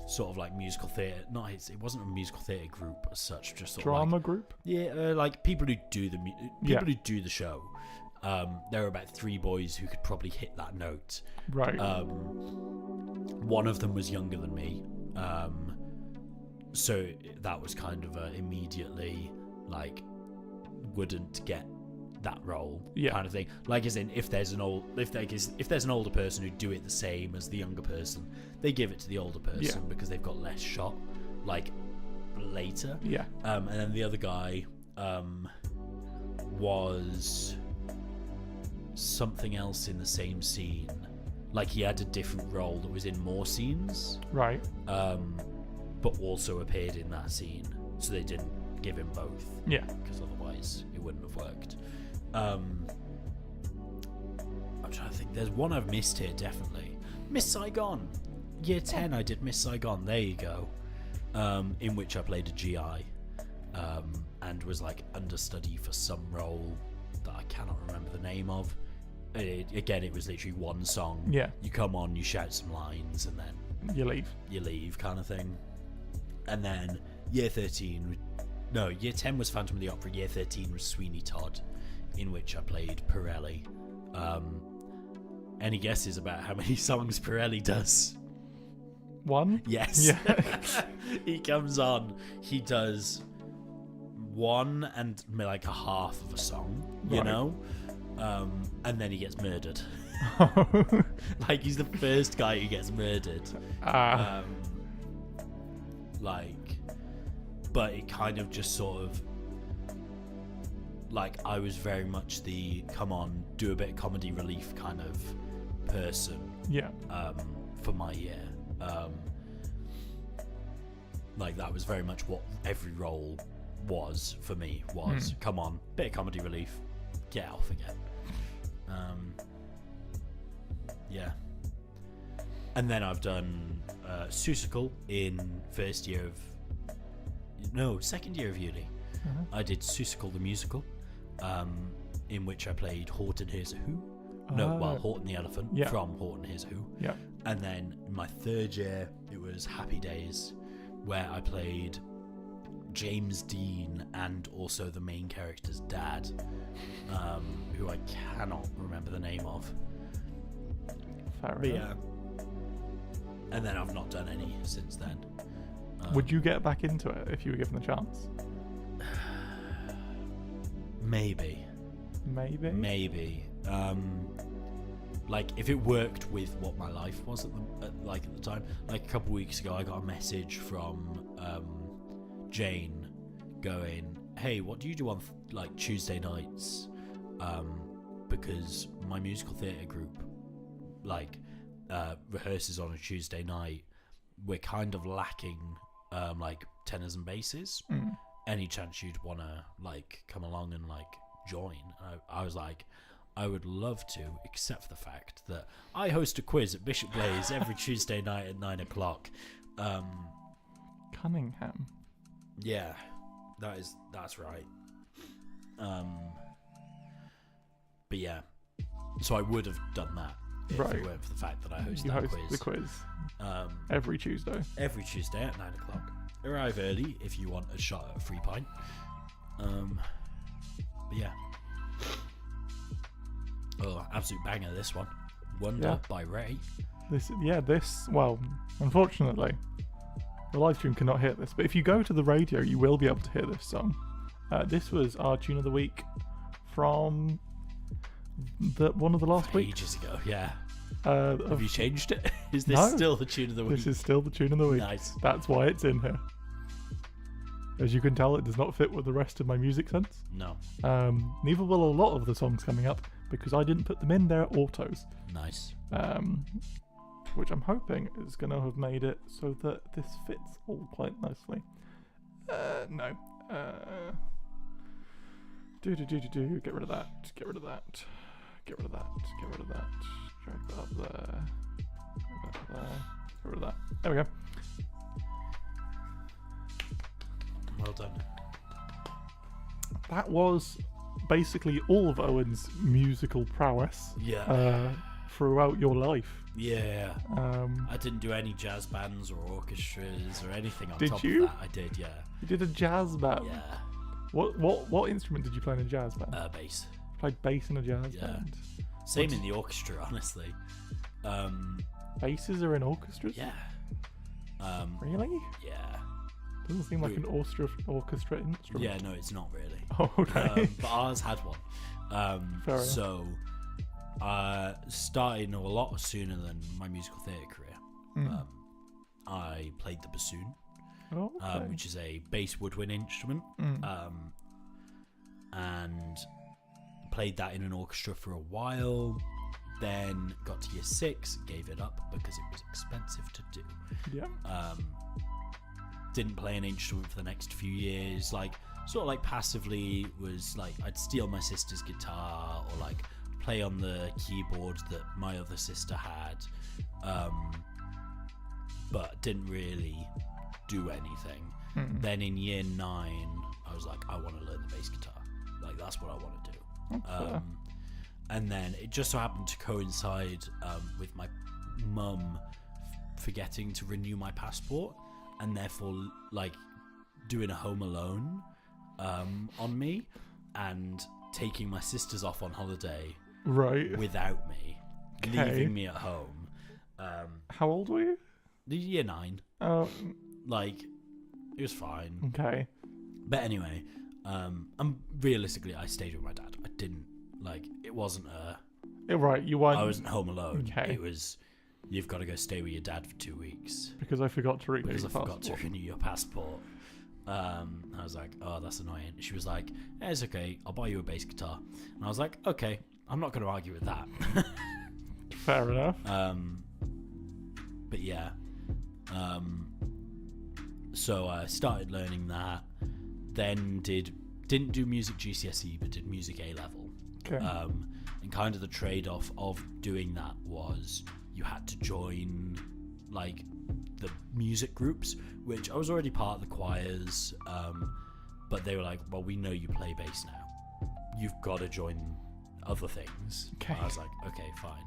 sort of musical theatre. It wasn't a musical theatre group as such, just sort drama of group. Yeah, people who do who do the show. There were about 3 boys who could probably hit that note. Right. One of them was younger than me, so that was kind of immediately wouldn't get that role, Yeah. kind of thing. Like, as in, if there's an older person who do it the same as the younger person, they give it to the older person because they've got less shot, like, later. Yeah. And then the other guy was something else in the same scene. Like, he had a different role that was in more scenes, Right. but also appeared in that scene. So they didn't give him both. Yeah. Because otherwise it wouldn't have worked. I'm trying to think. There's one I've missed here, definitely. Miss Saigon. Year 10, I did Miss Saigon. There you go. In which I played a GI. And was like understudy for some role that I cannot remember the name of. Again, it was literally one song. Yeah. You come on, you shout some lines, and then You leave. you leave, kind of thing. And then year 10 was Phantom of the Opera. Year 13 was Sweeney Todd, in which I played Pirelli. Any guesses about how many songs Pirelli does? 1? Yes. Yeah. He comes on, he does 1 and like a half of a song, you Right. know? And then he gets murdered. Like, he's the first guy who gets murdered. But it kind of just sort of, like, I was very much the come on, do a bit of comedy relief kind of person Yeah. for my year. Like, that was very much what every role was for me, was come on, bit of comedy relief, get off again. Yeah. And then I've done Seussical in second year of uni. I did Seussical the musical, in which I played Horton Hears a Who. Horton the Elephant from Horton Hears a Who. Yeah. And then in my third year, it was Happy Days, where I played James Dean and also the main character's dad, who I cannot remember the name of. Fair But enough. yeah. And then I've not done any since then. Would you get back into it if you were given the chance? Maybe. Maybe. Like, if it worked with what my life was at the time. Like, a couple of weeks ago, I got a message from Jane going, "Hey, what do you do on like Tuesday nights? Because my musical theatre group rehearses on a Tuesday night. We're kind of lacking like tenors and basses. Any chance you'd want to like come along and like join?" I was like, I would love to, except for the fact that I host a quiz at Bishop Blaze every Tuesday night at 9:00. Cunningham. Yeah, that's right. But yeah, so I would have done that if Right. it weren't for the fact that I host You that host quiz. the quiz Um, every Tuesday. every Tuesday at 9:00. Arrive early if you want a shot at a free pint. But yeah. Oh, absolute banger, this one. Wonder Yeah. by Ray. Well, unfortunately, the live stream cannot hear this, but if you go to the radio, you will be able to hear this song. This was our tune of the week from one of the last weeks. Ages ago, yeah. Have Have you changed it? Is this No. still the tune of the week? This is still the tune of the week. Nice. That's why it's in here. As you can tell, it does not fit with the rest of my music sense. No. Neither will a lot of the songs coming up because I didn't put them in their autos. Nice. Which I'm hoping is going to have made it so that this fits all quite nicely. No. Get rid of that. Get rid of that. Get rid of that. Get rid of that. Drag that up there. Drag that up there. Get rid of that. There we go. Well done. That was basically all of Owen's musical prowess Yeah. throughout your life. Yeah. I didn't do any jazz bands or orchestras or anything on Did top you? of that. I did, yeah. You did a jazz band. Yeah. What instrument did you play in a jazz band? Bass. Played bass in a jazz Yeah. band. Same in the orchestra, honestly. Basses are in orchestras? Yeah. Really? Yeah. Doesn't seem like an orchestra instrument. Yeah, no, it's not really. Oh, okay. But ours had one. Fair enough. So, starting a lot sooner than my musical theatre career. I played the bassoon, Oh, okay. which is a bass woodwind instrument, and played that in an orchestra for a while. Then got to year 6, gave it up because it was expensive to do. Yeah. Didn't play an instrument for the next few years. Like, sort of like passively was like, I'd steal my sister's guitar or like play on the keyboard that my other sister had, but didn't really do anything. Then in year 9, I was like, I want to learn the bass guitar. Like, that's what I want to do. And then it just so happened to coincide with my mum forgetting to renew my passport, and therefore like doing a home alone on me and taking my sisters off on holiday Right. without me, leaving me at home. How old were you? Year 9. Oh, Like, it was fine. okay. But anyway, realistically, I stayed with my dad. I didn't, like, it wasn't Right, you weren't. I wasn't home alone. Okay. It was, you've got to go stay with your dad for 2 weeks Because I forgot to renew because I your forgot to passport. renew your passport. I was like, oh, that's annoying. She was like, it's okay, I'll buy you a bass guitar. And I was like, okay, I'm not going to argue with that. Fair enough. But yeah, so I started learning that. Then didn't do music GCSE, but did music A level. Okay. And kind of the trade-off of doing that was you had to join like the music groups, which I was already part of the choirs, but they were like, well, we know you play bass now, you've got to join other things. Okay. I was like, okay, fine.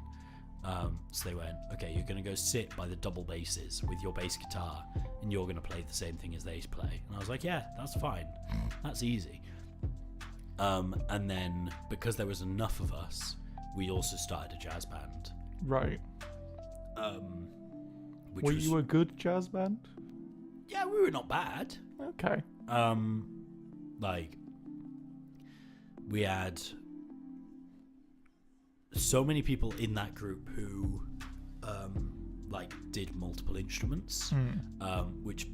So they went, okay, you're going to go sit by the double basses with your bass guitar and you're going to play the same thing as they play. And I was like, yeah, that's fine. That's easy. And then because there was enough of us, we also started a jazz band. Right. Which Were was, you a good jazz band? yeah, we were not bad. Okay. Like, we had so many people in that group who like did multiple instruments, which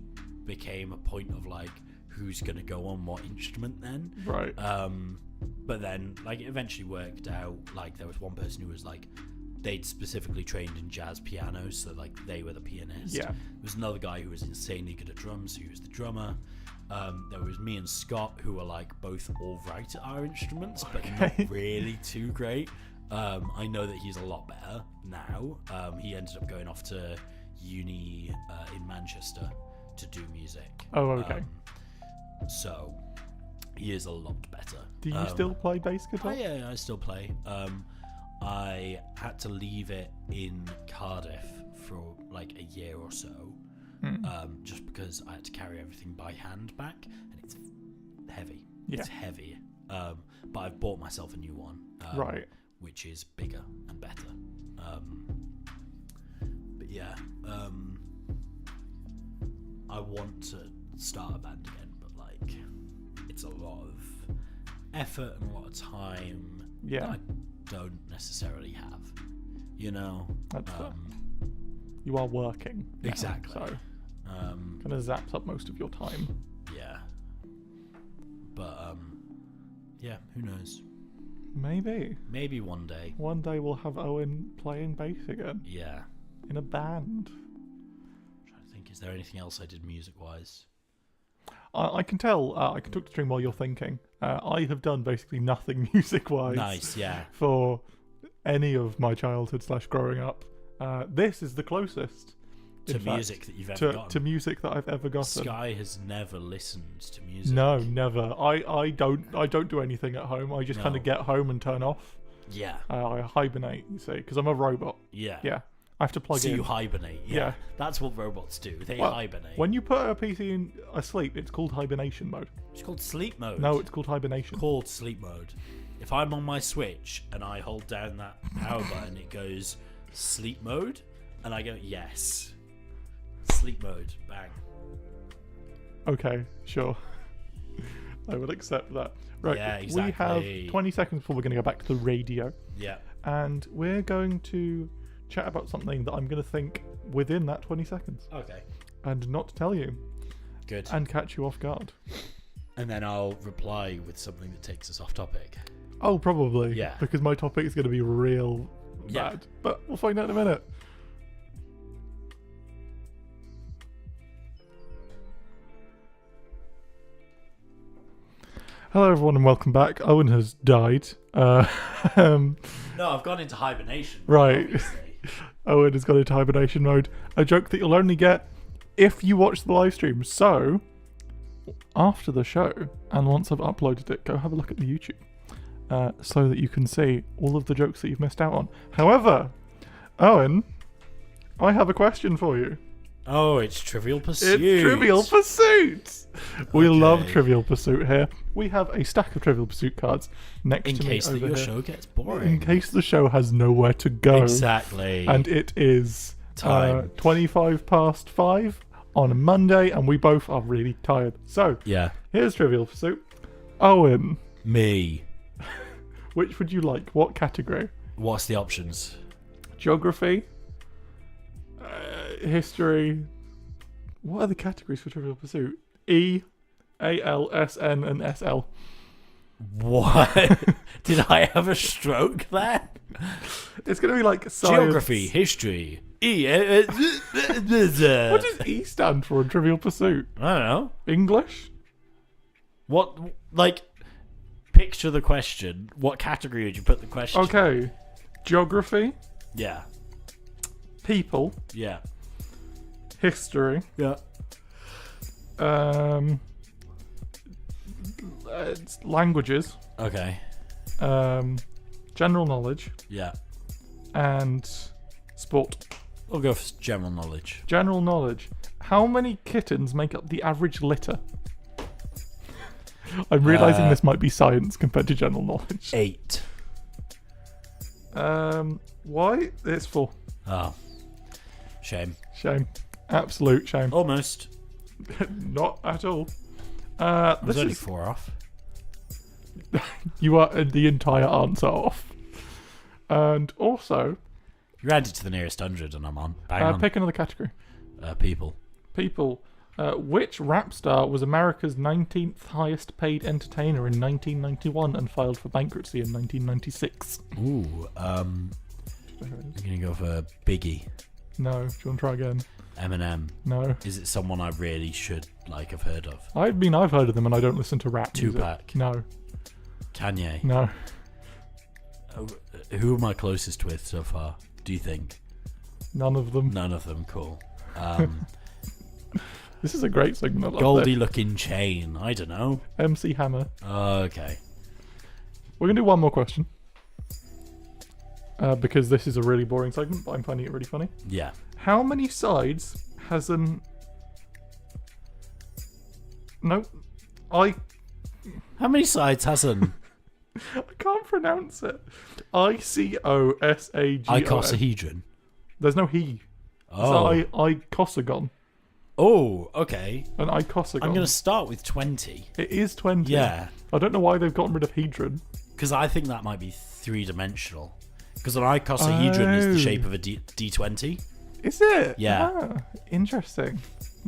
became a point of like, who's gonna go on what instrument then. Right. But then like it eventually worked out. Like, there was one person who was like, they'd specifically trained in jazz piano, so like they were the pianist. Yeah. There was another guy who was insanely good at drums, who was the drummer. There was me and Scott, who were like both all right at our instruments, but not really too great. I know that he's a lot better now. He ended up going off to uni in Manchester to do music. Oh, okay. So he is a lot better. Do you still play bass guitar? Oh, yeah, I still play. I had to leave it in Cardiff for like a year or so, just because I had to carry everything by hand back, and it's heavy. Yeah. It's heavy. But I've bought myself a new one, Right. which is bigger and better. But yeah, I want to start a band again, but like, it's a lot of effort and a lot of time Yeah. that I don't necessarily have, you know. That's fair. You are working. now, Exactly. So kind of zaps up most of your time. Yeah, but yeah, who knows? Maybe. Maybe one day. One day we'll have Owen playing bass again Yeah. in a band. I'm trying to think, is there anything else I did music-wise? I can tell. I can talk to stream while you're thinking. I have done basically nothing music-wise. Nice, yeah. For any of my childhood / growing up. This is the closest To in fact, music that you've ever gotten. to music that I've ever gotten. Sky has never listened to music. No, never. I don't do anything at home. I just No. kind of get home and turn off. Yeah. I hibernate, you see, because I'm a robot. Yeah. Yeah, I have to plug So in. you hibernate. Yeah. Yeah. That's what robots do. They Well, hibernate. When you put a PC in asleep, it's called hibernation mode. It's called sleep mode. No, it's called hibernation. called sleep mode. If I'm on my Switch and I hold down that power button, it goes sleep mode, and I go yes. Sleep mode. Bang. Okay, sure. I will accept that. Right, Yeah, we exactly. have 20 seconds before we're going to go back to the radio. Yeah. And we're going to chat about something that I'm going to think within that 20 seconds. Okay. And not tell you. Good. And catch you off guard. And then I'll reply with something that takes us off topic. Oh, probably. Yeah. Because my topic is going to be real Yeah. bad. But we'll find out in a minute. Hello, everyone, and welcome back. Owen has died. No, I've gone into hibernation. Right. Obviously. Owen has gone into hibernation mode. A joke that you'll only get if you watch the live stream. So, after the show, and once I've uploaded it, go have a look at the YouTube. So that you can see all of the jokes that you've missed out on. However, Owen, I have a question for you. Oh, it's Trivial Pursuit. It's Trivial Pursuit! We love Okay. Trivial Pursuit here. We have a stack of Trivial Pursuit cards next In to me case that over your here. show gets In boring. case the show has nowhere to go. Exactly. And it is Time. 25 past 5 on a Monday, and we both are really tired. So, Yeah. here's Trivial Pursuit. Owen, Me. which would you like? What category? What's the options? Geography? History? What are the categories for Trivial Pursuit? E, AL, SN, and SL. What? Did I have a stroke there? It's going to be like science. Geography, history. What does E stand for in Trivial Pursuit? I don't know. English? What, like, picture the question. What category would you put the question? Okay. Geography, Yeah. people, Yeah. history, Yeah. languages, Okay. general knowledge, Yeah. and sport. We'll go for general knowledge. General knowledge. How many kittens make up the average litter? I'm realizing this might be science compared to general knowledge. 8. Why? It's 4. Oh. Shame. Shame. Absolute shame. Almost. Not at all. I was This only is 4 off. you are the entire answer off. And also, You add it to the nearest 100 and I'm on. Bang on. pick another category. People. People. Which rap star was America's 19th highest paid entertainer in 1991 and filed for bankruptcy in 1996? Ooh. I'm gonna go for Biggie. No. Do you want to try again? Eminem. No. Is it someone I really should have heard of? I mean, I've heard of them and I don't listen to rap music. Tupac. No. Kanye. No. Who am I closest with so far? Do you think? None of them. None of them. Cool. This is a great segment. I love Goldie looking chain. I don't know. it. MC Hammer. Okay. We're going to do one more question. Because this is a really boring segment, but I'm finding it really funny. Yeah. How many sides has an... No. I How many sides has an can't pronounce it. ICOSAGON. icosahedron? There's no he. Oh. It's icosagon. Oh, okay. An icosagon. I'm going to start with 20. It is 20. Yeah. I don't know why they've gotten rid of hedron. Because I think that might be 3-dimensional. Because an icosahedron is the shape of a D20. Is it? Yeah. Ah, interesting.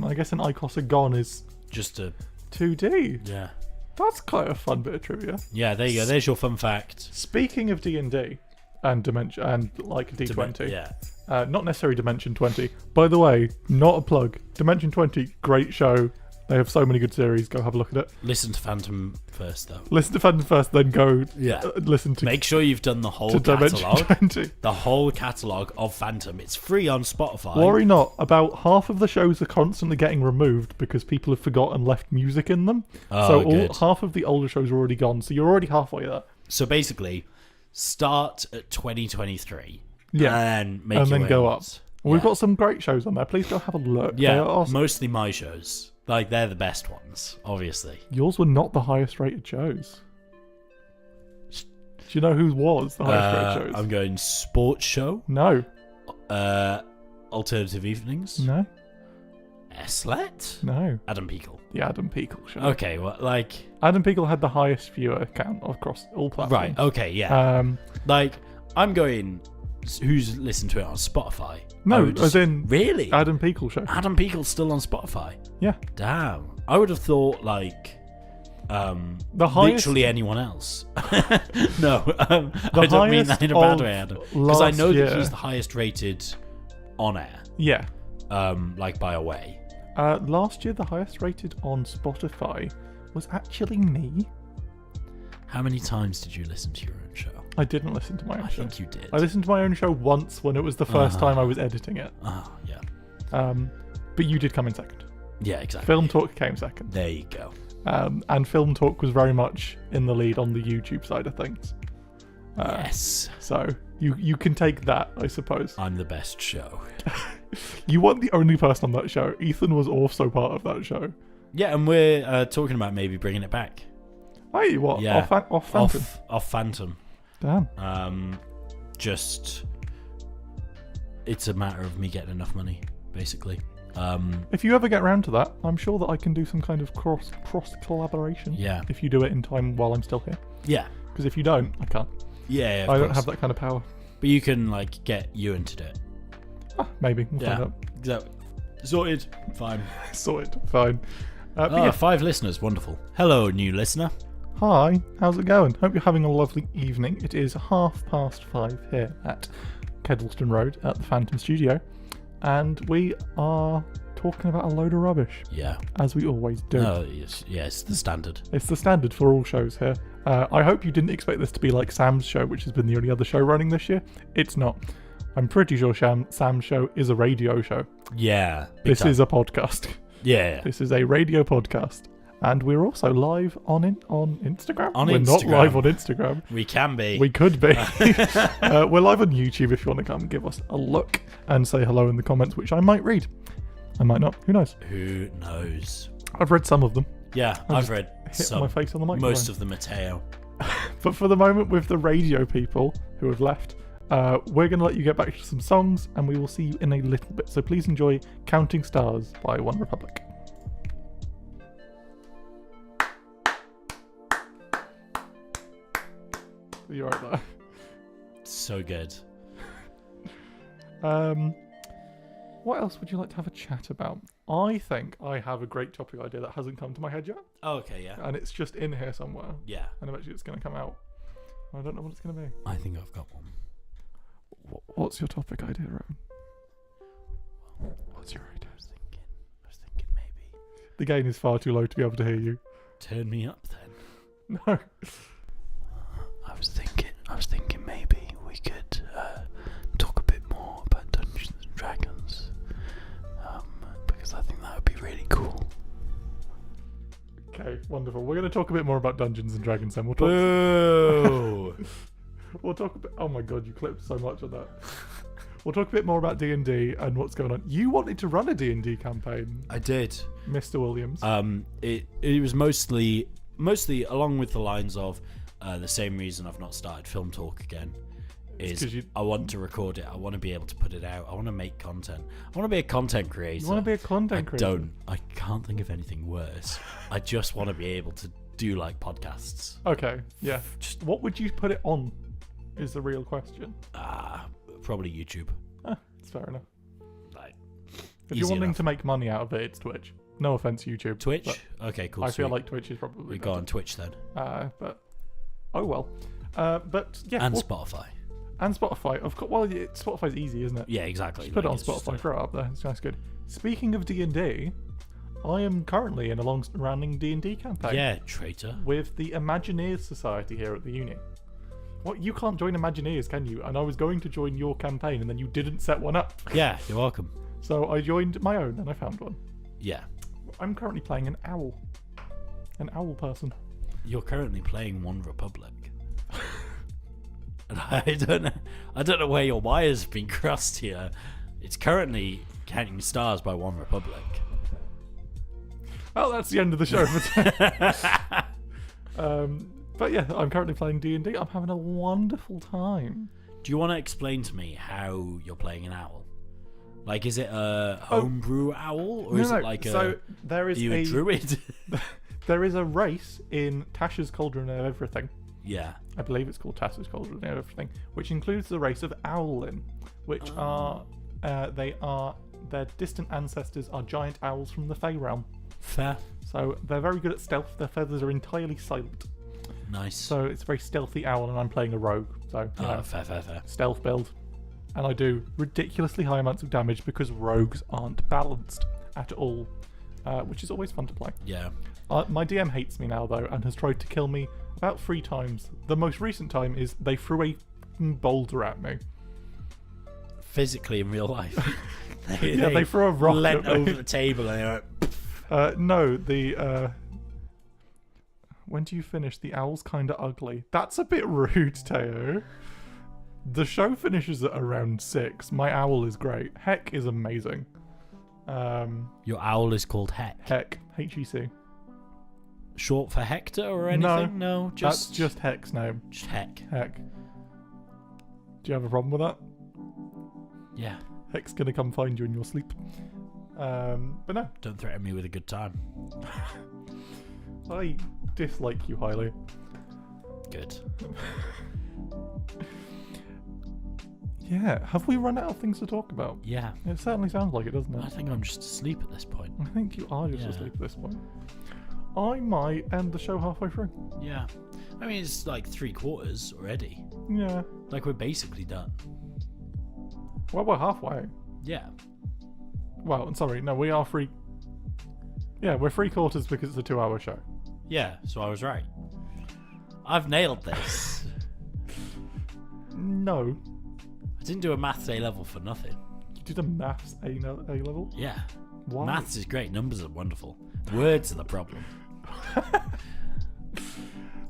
I guess an icosagon is Just a... 2D. Yeah. That's quite a fun bit of trivia. Yeah, there you go. There's your fun fact. Speaking of D&D and dimension and like D20, Yeah. not necessarily Dimension 20. By the way, not a plug. Dimension 20, great show. They have so many good series. Go have a look at it. Listen to Phantom first, though. Listen to Phantom first, then go Yeah. listen to Make sure you've done the whole Dimension catalogue. 20. The whole catalogue of Phantom. It's free on Spotify. Worry not. About half of the shows are constantly getting removed because people have forgotten and left music in them. Oh, So good. half of the older shows are already gone. So you're already halfway there. So basically, start at 2023. Yeah. And make And your then way go onwards. up. We've Yeah. got some great shows on there. Please go have a look. They Yeah, are awesome. mostly my shows. Like, they're the best ones, obviously. Yours were not the highest rated shows. Do you know who was the highest rated shows? I'm going sports show, No. alternative evenings, No. Eslet? No, Adam Peacle. the Adam Peacle show. Okay, well, like... Adam Peacle had the highest viewer count across all platforms. Right, okay, yeah. Um, Like, I'm going... Who's listened to it on Spotify? no, as in Really? Adam Peacle show. Adam Peakle's still on Spotify? Yeah. Damn. I would have thought, like... The highest, literally anyone else. No, I The don't mean that in a bad highest way, Adam. Because last I know year. that he's the highest rated on air, Yeah. like by a way. Last year, the highest rated on Spotify was actually me. How many times did you listen to your own show? I didn't listen to my own I show. think you did. I listened to my own show once when it was the first time I was editing it. Yeah. But you did come in second. Yeah, exactly. Film Talk came second. There you go. And Film Talk was very much in the lead on the YouTube side of things. Yes. So you can take that, I suppose. I'm the best show. You weren't the only person on that show. Ethan was also part of that show. Yeah, and we're talking about maybe bringing it back. Hey, what? Yeah. Off Phantom? Off Phantom. Damn. Just... It's a matter of me getting enough money, basically. If you ever get around to that, I'm sure that I can do some kind of cross collaboration. Yeah. If you do it in time while I'm still here. Yeah. Because if you don't, I can't. Yeah, I don't have that kind of power. But you can, like, get Ewan to do it. Maybe. We'll find out. Exactly. Sorted. Fine. Sorted. Fine. But yeah. 5 listeners. Wonderful. Hello, new listener. Hi, how's it going? Hope you're having a lovely evening. It is 5:30 here at Kedleston Road at the Phantom Studio. And we are talking about a load of rubbish, Yeah. as we always do. Oh, yes. Yeah, it's the standard. It's the standard for all shows here. I hope you didn't expect this to be like Sam's show, which has been the only other show running this year. It's not. I'm pretty sure Sam's show is a radio show. Yeah. This is a podcast. Yeah. This is a radio podcast. And we're also live on Instagram. We're not Instagram. live on Instagram. We can be. We could be. We're live on YouTube if you want to come give us a look and say hello in the comments, which I might read. I might not. Who knows? Who knows? I've read some of them. Yeah, I've read Hit some. my face on the microphone. Most of the Mateo. But for the moment, with the radio people who have left, we're going to let you get back to some songs, and we will see you in a little bit. So please enjoy Counting Stars by One Republic. You're right there. So good. What else would you like to have a chat about? I think I have a great topic idea that hasn't come to my head yet, Oh, okay, yeah. and it's just in here somewhere, Yeah. and eventually it's going to come out. I don't know what it's going to be. I think I've got one. What's your topic idea, Rowan? What's your idea? I was thinking maybe. The gain is far too low to be able to hear you. Turn me up then. No. I was thinking maybe we could talk a bit more about Dungeons and Dragons. Because I think that would be really cool. Okay, wonderful. We're going to talk a bit more about Dungeons and Dragons then. We'll talk. Boo! We'll talk a bit. Oh my god, you clipped so much of that. We'll talk a bit more about D&D and what's going on. You wanted to run a D&D campaign, I did. Mr. Williams. It was mostly along with the lines of the same reason I've not started Film Talk again. Is I want to record it. I want to be able to put it out. I want to make content. I want to be a content creator. You want to be a content creator? I can't think of anything worse. I just want to be able to do like podcasts. Okay, yeah. What would you put it on? Is the real question. Probably YouTube. It's fair enough. Like, If you're wanting to make money out of it, it's Twitch. No offense, YouTube. Twitch? Okay, cool. I feel like Twitch is probably we go on Twitch then. But oh well. But yeah. And Spotify. And Spotify. Of course. Well, Spotify's easy, isn't it? Yeah, exactly. Just put it on Spotify. Throw it up there. It's nice, good. Speaking of D&D, I am currently in a long-running D&D campaign. Yeah, traitor. With the Imagineers Society here at the uni. What? You can't join Imagineers, can you? And I was going to join your campaign, and then you didn't set one up. Yeah, you're welcome. So I joined my own, and I found one. Yeah. I'm currently playing an owl. An owl person. You're currently playing One Republic. And I don't know where your wires have been crossed here. It's currently Counting Stars by One Republic. Well, that's the end of the show for today. But yeah, I'm currently playing D&D. I'm having a wonderful time. Do you want to explain to me how you're playing an owl? Like, is it a homebrew owl, or is it like so there is are you a druid? there is a race in Tasha's Cauldron of Everything. Yeah. I believe it's called Tasha's Cauldron of Everything, which includes the race of Owlin, which are their distant ancestors are giant owls from the Fey realm. Fair. So they're very good at stealth. Their feathers are entirely silent. Nice. So it's a very stealthy owl, and I'm playing a rogue. So fair. stealth build. And I do ridiculously high amounts of damage because rogues aren't balanced at all, which is always fun to play. Yeah. My DM hates me now, though, and has tried to kill me about 3 times. The most recent time is they threw a boulder at me. Physically in real life. they threw a rock leant at me. over the table and they went... No, when do you finish? The owl's kinda ugly. That's a bit rude, Teo. The show finishes at around 6. My owl is great. Heck is amazing. Your owl is called Heck. Heck. H-E-C. Short for Hector or anything? No, that's just Heck's name. Just Heck. Heck. Do you have a problem with that? Yeah. Heck's gonna come find you in your sleep. But no. Don't threaten me with a good time. I dislike you highly. Good. Yeah, have we run out of things to talk about? Yeah. It certainly sounds like it, doesn't it? I think I'm just asleep at this point. I think you are just asleep at this point. I might end the show halfway through. Yeah. I mean, it's like 3/4 already. Yeah. Like, we're basically done. Well, we're halfway. Yeah. Well, I'm sorry, no, we are free. Yeah, we're 3/4 because it's a 2-hour show. Yeah, so I was right. I've nailed this. No. I didn't do a maths A level for nothing. You did a maths A level? Yeah. Why? Maths is great. Numbers are wonderful. Words are the problem.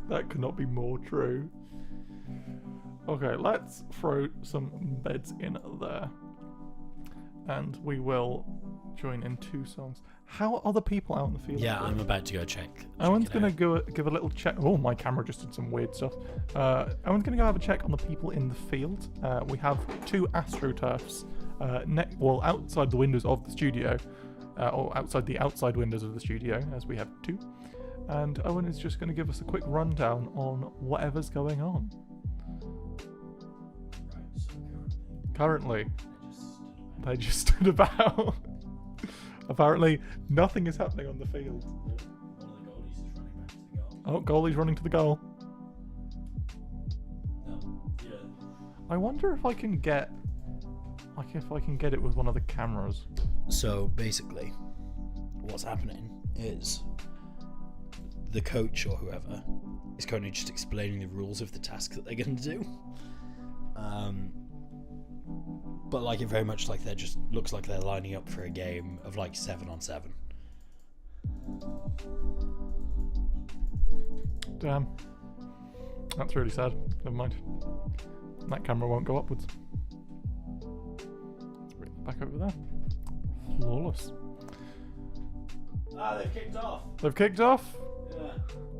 That could not be more true. Okay, let's throw some beds in there. And we will join in 2 songs. How are other people out in the field? Yeah, I'm about to go check. Owen's going to go give a little check. Oh, my camera just did some weird stuff. Owen's going to go have a check on the people in the field. We have 2 AstroTurfs outside the windows of the studio. Or outside the outside windows of the studio, as we have 2. And Owen is just going to give us a quick rundown on whatever's going on. Currently, they just stood about. Apparently, nothing is happening on the field. Oh, goalie's running to the goal. I wonder if I can get, it with one of the cameras. So basically, what's happening is the coach or whoever is currently just explaining the rules of the task that they're going to do. But like it very much like looks like they're lining up for a game of like 7-on-7. Damn. That's really sad. Never mind. That camera won't go upwards. Let's bring it back over there. Flawless. Ah, they've kicked off. They've kicked off? Yeah.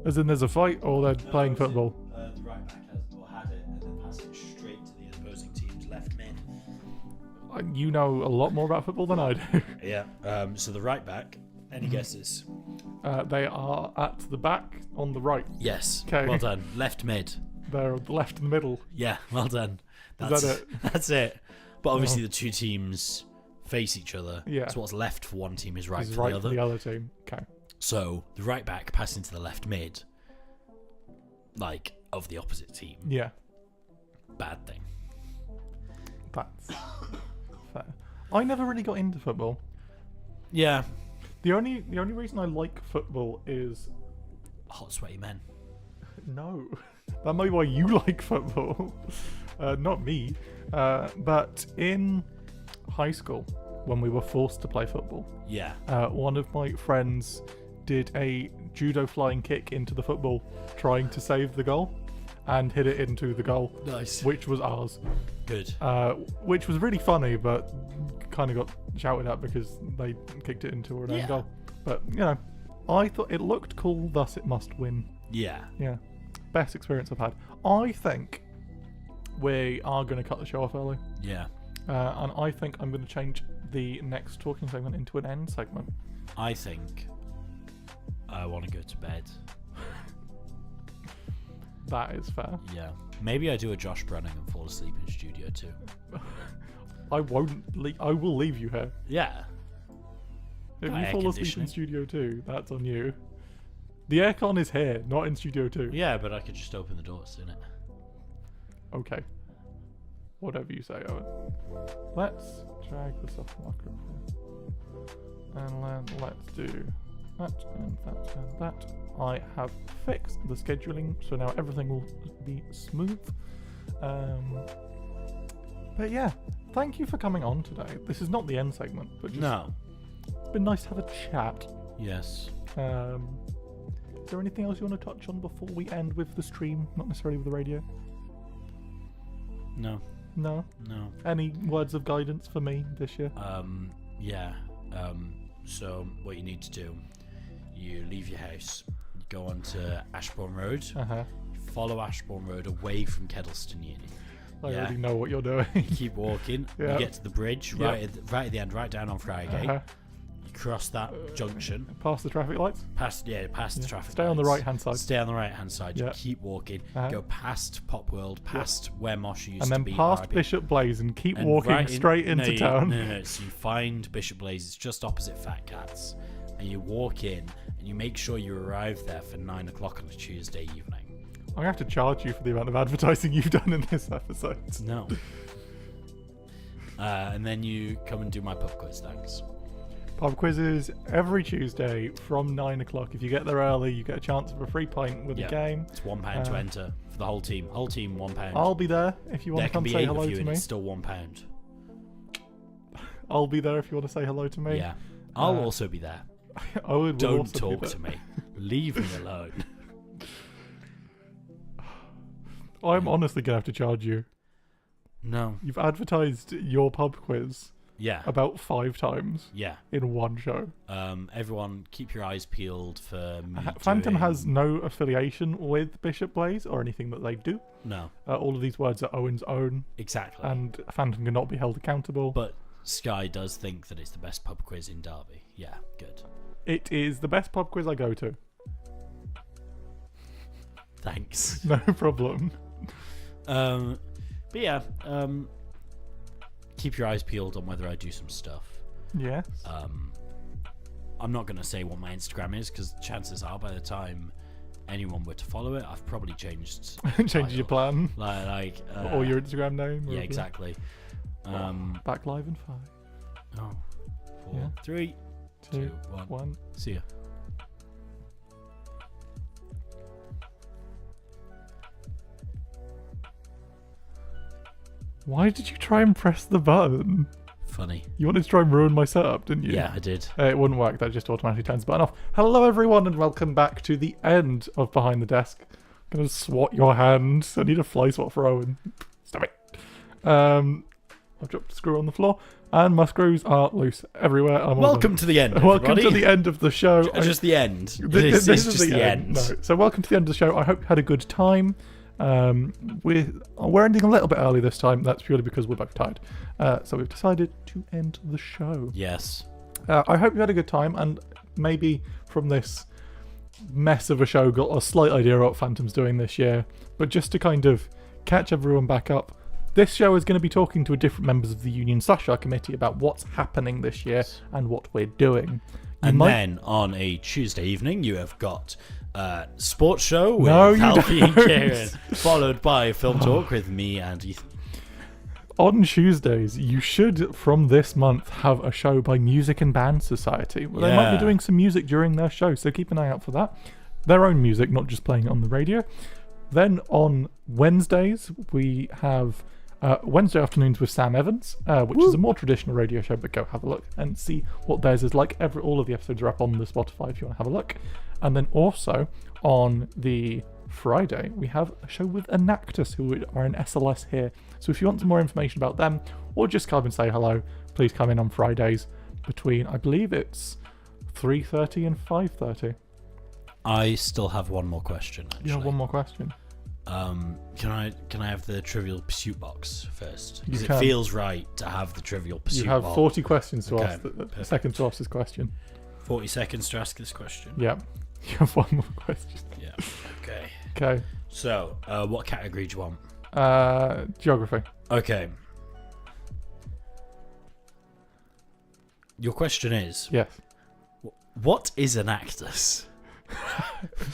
As in there's a fight, or they're playing football? The right back had it and then passed it straight to the opposing team's left mid. You know a lot more about football than I do. Yeah. So the right back, any guesses? They are at the back on the right. Yes. Okay. Well done. Left mid. They're left in the middle. Yeah, well done. Is that it? That's it. But obviously the 2 teams face each other. Yeah. So what's left for one team is right It's for the other. the other team. Okay. So the right back passing to the left mid, like of the opposite team. Yeah. Bad thing. That's fair. I never really got into football. Yeah. The only reason I like football is Hot sweaty men. no. That might be why you like football. Not me. But in high school, when we were forced to play football, Yeah. one of my friends did a judo flying kick into the football, trying to save the goal, and hit it into the goal, Nice. which was ours. Good. Which was really funny, but kind of got shouted at because they kicked it into our own goal. But, you know, I thought it looked cool, thus it must win. Yeah. Yeah. Best experience I've had. I think we are going to cut the show off early. Yeah. And I think I'm going to change the next talking segment into an end segment? I think I want to go to bed. That is fair. Yeah. Maybe I do a Josh Brunning and fall asleep in Studio 2. I won't. I will leave you here. Yeah. If Got you air fall asleep in conditioning. Studio 2, that's on you. The aircon is here, not in Studio 2. Yeah, but I could just open the doors, innit? Okay. Whatever you say, Owen. Let's drag this off the microphone. And let's do that and that and that. I have fixed the scheduling, so now everything will be smooth. But yeah, thank you for coming on today. This is not the end segment, but just No. it's been nice to have a chat. Yes. Is there anything else you want to touch on before we end with the stream, not necessarily with the radio? No. No? No. Any words of guidance for me this year? Yeah. So what you need to do, you leave your house, you go onto Ashbourne Road, Uh-huh. follow Ashbourne Road away from Kedleston Uni. I Yeah. already know what you're doing. Keep walking. Yeah. You get to the bridge Yeah. right at the end, right down on Friday. Uh-huh. You cross that junction, Past the traffic lights? past the traffic. Stay on the lights. right-hand side. Stay on the right hand side. Yeah. You keep walking. Uh-huh. Go past Pop World, past where Moshe used And to then be. past RB. Bishop Blaze and keep And walking right straight no, into you- town. No. So you find Bishop Blaze. It's just opposite Fat Cats, and you walk in and you make sure you arrive there for 9 o'clock on a Tuesday evening. I'm going to have to charge you for the amount of advertising you've done in this episode. No. And then you come and do my pub quiz. Thanks. Pub quizzes every Tuesday from 9 o'clock. If you get there early, you get a chance of a free pint with Yeah. a game. It's £1 to enter for the whole team. Whole team £1. I'll be there if you want There to can come be say 8 hello of you, to and me. it's still £1. I'll be there if you want to say hello to me. Yeah. I'll also be there. Owen will Don't also be talk there. to me. Leave me alone. I'm honestly going to have to charge you. No. You've advertised your pub quiz Yeah. about 5 times Yeah. in one show. Everyone, keep your eyes peeled for me. Phantom doing- has no affiliation with Bishop Blaze or anything that they do. No. All of these words are Owen's own, Exactly. and Phantom cannot be held accountable. But Sky does think that it's the best pub quiz in Derby. Yeah. Good. It is the best pub quiz I go to. Thanks. No problem. But yeah. Keep your eyes peeled on whether I do some stuff. Yes. I'm not going to say what my Instagram is because chances are by the time anyone were to follow it, I've probably changed. Change your plan. Or Or your Instagram name. Yeah, or- exactly. Back live in 5, 4, Yeah. 3, 2, 2, 1. 1. See ya. Why did you try and press the button? Funny. You wanted to try and ruin my setup, didn't you? Yeah, I did. It wouldn't work. That just automatically turns the button off. Hello, everyone, and welcome back to the end of Behind the Desk. I'm going to swat your hand. I need a fly swat for Owen. Stop it. I've dropped a screw on the floor, and my screws are loose everywhere. Welcome to the end, Welcome everybody. to the end of the show. Just the end. This This is is just the end. No. So welcome to the end of the show. I hope you had a good time. We're ending a little bit early this time. That's purely because we're both tired. So we've decided to end the show. Yes. I hope you had a good time, and maybe from this mess of a show got a slight idea of what Phantom's doing this year. But just to kind of catch everyone back up, this show is going to be talking to different members of the Union/our committee about what's happening this year and what we're doing. And then on a Tuesday evening, you have got sports show with No, you Alfie and don't. Kieran, followed by film talk with me and Ethan. On Tuesdays, you should, from this month, have a show by Music and Band Society. Well, they might be Yeah. doing some music during their show, so keep an eye out for that. Their own music, not just playing it on the radio. Then on Wednesdays, we have Wednesday afternoons with Sam Evans, which is a more traditional radio show, but go have a look and see what theirs is like. All of the episodes are up on the Spotify if you want to have a look. And then also on the Friday, we have a show with Enactus, who are an SLS here. So if you want some more information about them, or just come and say hello, please come in on Fridays between, I believe it's 3:30 and 5:30. I still have one more question, actually. You have one more question. Can I have the Trivial Pursuit box first? Because You it can. feels right to have the Trivial Pursuit You have box. 40 questions to Okay, ask. perfect. Seconds to ask this question. 40 seconds to ask this question. Yeah. You have one more question. Yeah. Okay. Okay. So, what category do you want? Geography. Okay. Your question is, Yes. what is an Actus?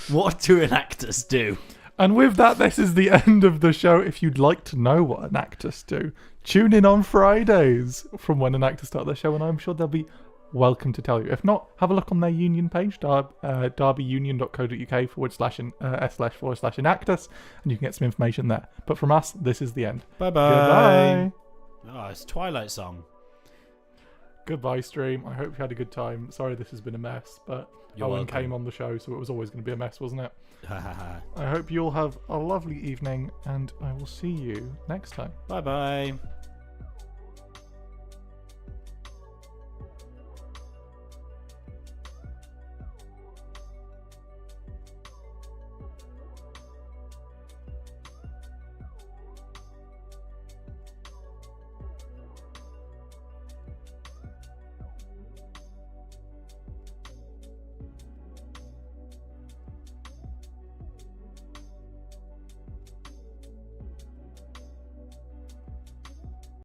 What do an Actus do? And with that, this is the end of the show. If you'd like to know what an Actus do, tune in on Fridays from when an Actus start their show, and I'm sure they'll be welcome to tell you. If not, have a look on their union page, derbyunion.co.uk/s//enactus, and you can get some information there. But from us, this is the end. Bye-bye. Goodbye. Oh, it's Twilight Song. Goodbye, stream. I hope you had a good time. Sorry this has been a mess, but You're Owen welcome. came on the show, so it was always going to be a mess, wasn't it? Ha ha ha. I hope you all have a lovely evening, and I will see you next time. Bye-bye.